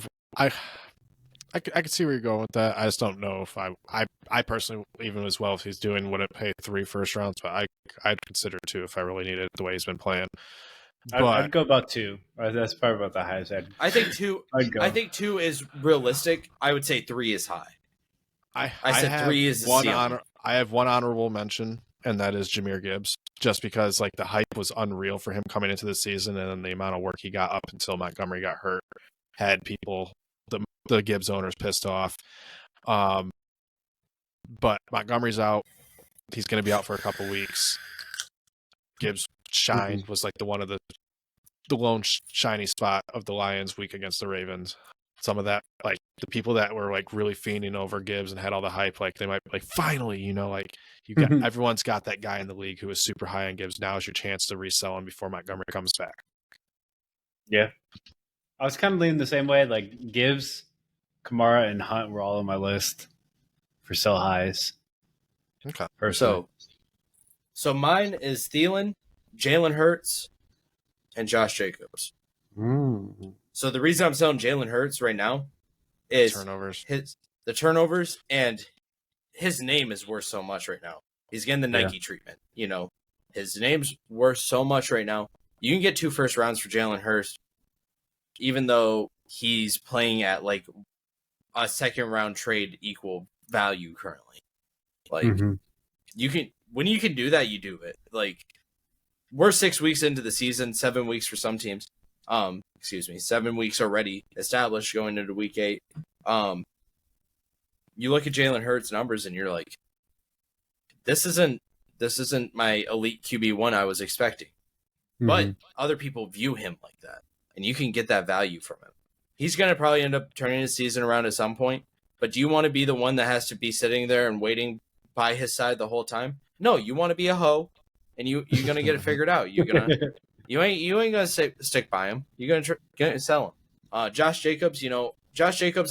could see where you're going with that. I just don't know if I personally, even as well, if he's doing, wouldn't pay 3 first rounds, but I'd consider 2 if I really needed it the way he's been playing. But I'd go about 2. That's probably about the highest I think 2. I think 2 is realistic. I would say 3 is high. I said 3 is the ceiling. I have one honorable mention, and that is Jahmyr Gibbs, just because like the hype was unreal for him coming into the season, and then the amount of work he got up until Montgomery got hurt had people, the Gibbs owners, pissed off. But Montgomery's out. He's going to be out for a couple weeks. Gibbs shine was like one of the lone shiny spot of the Lions week against the Ravens. Some of that, like the people that were like really fiending over Gibbs and had all the hype, like they might be like, finally, like you got everyone's got that guy in the league who is super high on Gibbs. Now is your chance to resell him before Montgomery comes back. Yeah. I was kind of leaning the same way. Like Gibbs, Kamara, and Hunt were all on my list for sell highs. Okay. So mine is Thielen, Jalen Hurts, and Josh Jacobs. So the reason I'm selling Jalen Hurts right now is the turnovers, and his name is worth so much right now. He's getting the Nike treatment. His name's worth so much right now. You can get 2 first rounds for Jalen Hurts, even though he's playing at like a second round trade equal value currently. Like when you can do that, you do it. Like we're 6 weeks into the season, 7 weeks for some teams. 7 weeks already established going into week 8. You look at Jalen Hurts' numbers and you're like, this isn't my elite QB1 I was expecting. But other people view him like that, and you can get that value from him. He's going to probably end up turning his season around at some point, but do you want to be the one that has to be sitting there and waiting by his side the whole time? No, you want to be a hoe, and you're going to get it figured out. You ain't going to stick by him. You're going to sell him. Josh Jacobs,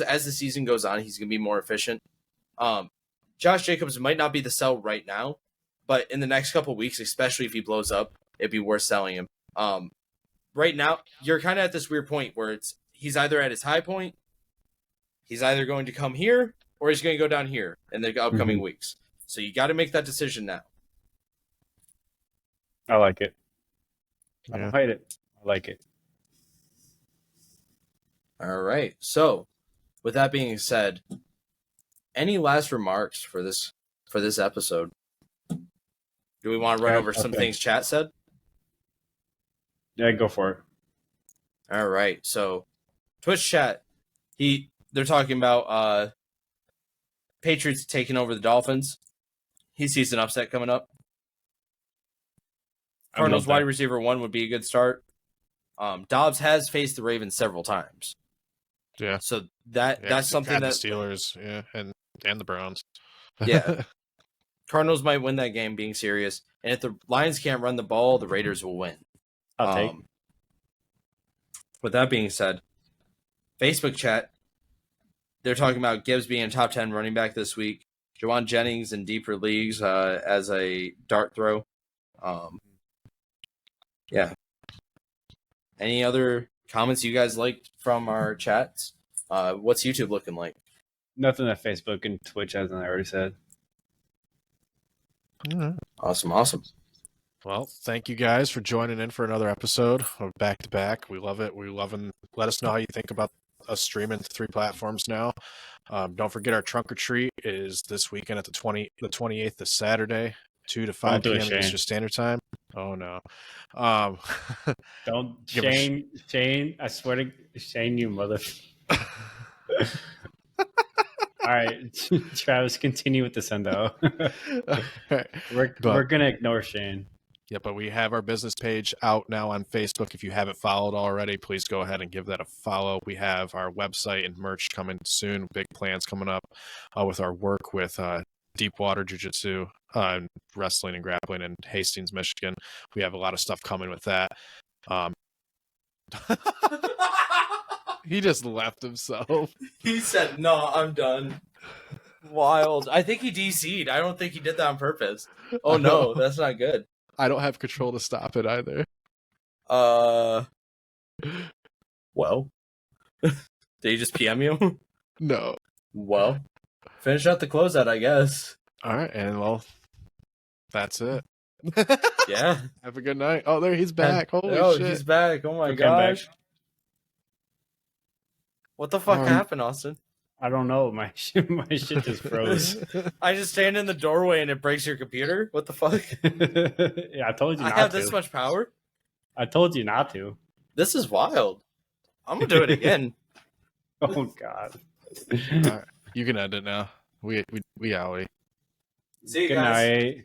as the season goes on, he's going to be more efficient. Josh Jacobs might not be the sell right now, but in the next couple of weeks, especially if he blows up, it'd be worth selling him. Right now, you're kind of at this weird point where he's either at his high point, he's either going to come here, or he's going to go down here in the upcoming weeks. So you got to make that decision now. I like it. I don't hate it. I like it. All right. So, with that being said, any last remarks for this episode? Do we want to run over some things chat said? Yeah, go for it. All right. So, Twitch chat, they're talking about Patriots taking over the Dolphins. He sees an upset coming up. Cardinals wide receiver 1 would be a good start. Dobbs has faced the Ravens several times. Yeah. So that's something that the Steelers, and the Browns. Yeah. Cardinals might win that game, being serious. And if the Lions can't run the ball, the Raiders will win. I'll take. With that being said, Facebook chat, they're talking about Gibbs being a top 10 running back this week. Jawan Jennings in deeper leagues as a dart throw. Yeah. Any other comments you guys liked from our chats? What's YouTube looking like? Nothing that Facebook and Twitch hasn't already said. Awesome. Well, thank you guys for joining in for another episode of Back to Back. We love it. Let us know how you think about us streaming to 3 platforms now. Don't forget our trunk or treat is this weekend at the 28th, this Saturday, 2 to 5 p.m. Eastern Standard Time. Oh no. Don't Shane, I swear to Shane, you mother. right, Travis, continue with the sendo. We're gonna ignore Shane. Yeah, but we have our business page out now on Facebook. If you haven't followed already, please go ahead and give that a follow. We have our website and merch coming soon. Big plans coming up with our work with Deepwater Jiu-Jitsu, wrestling and grappling in Hastings, Michigan. We have a lot of stuff coming with that. He just left himself. He said, "No, I'm done." Wild. I think he DC'd. I don't think he did that on purpose. Oh no, that's not good. I don't have control to stop it either. Well. Did he just PM you? No. Well. Finish out the closeout, I guess. All right, and well, that's it. Yeah. Have a good night. Oh, there he's back. Holy shit. He's back. Oh my Okay, gosh. back. What the fuck happened, Austin? I don't know. My shit just froze. I just stand in the doorway and it breaks your computer? What the fuck? Yeah, I told you not to. I have this much power? I told you not to. This is wild. I'm going to do it again. Oh, God. All right, you can end it now. We out. See you Good guys. night.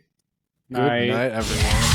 Good night, everyone.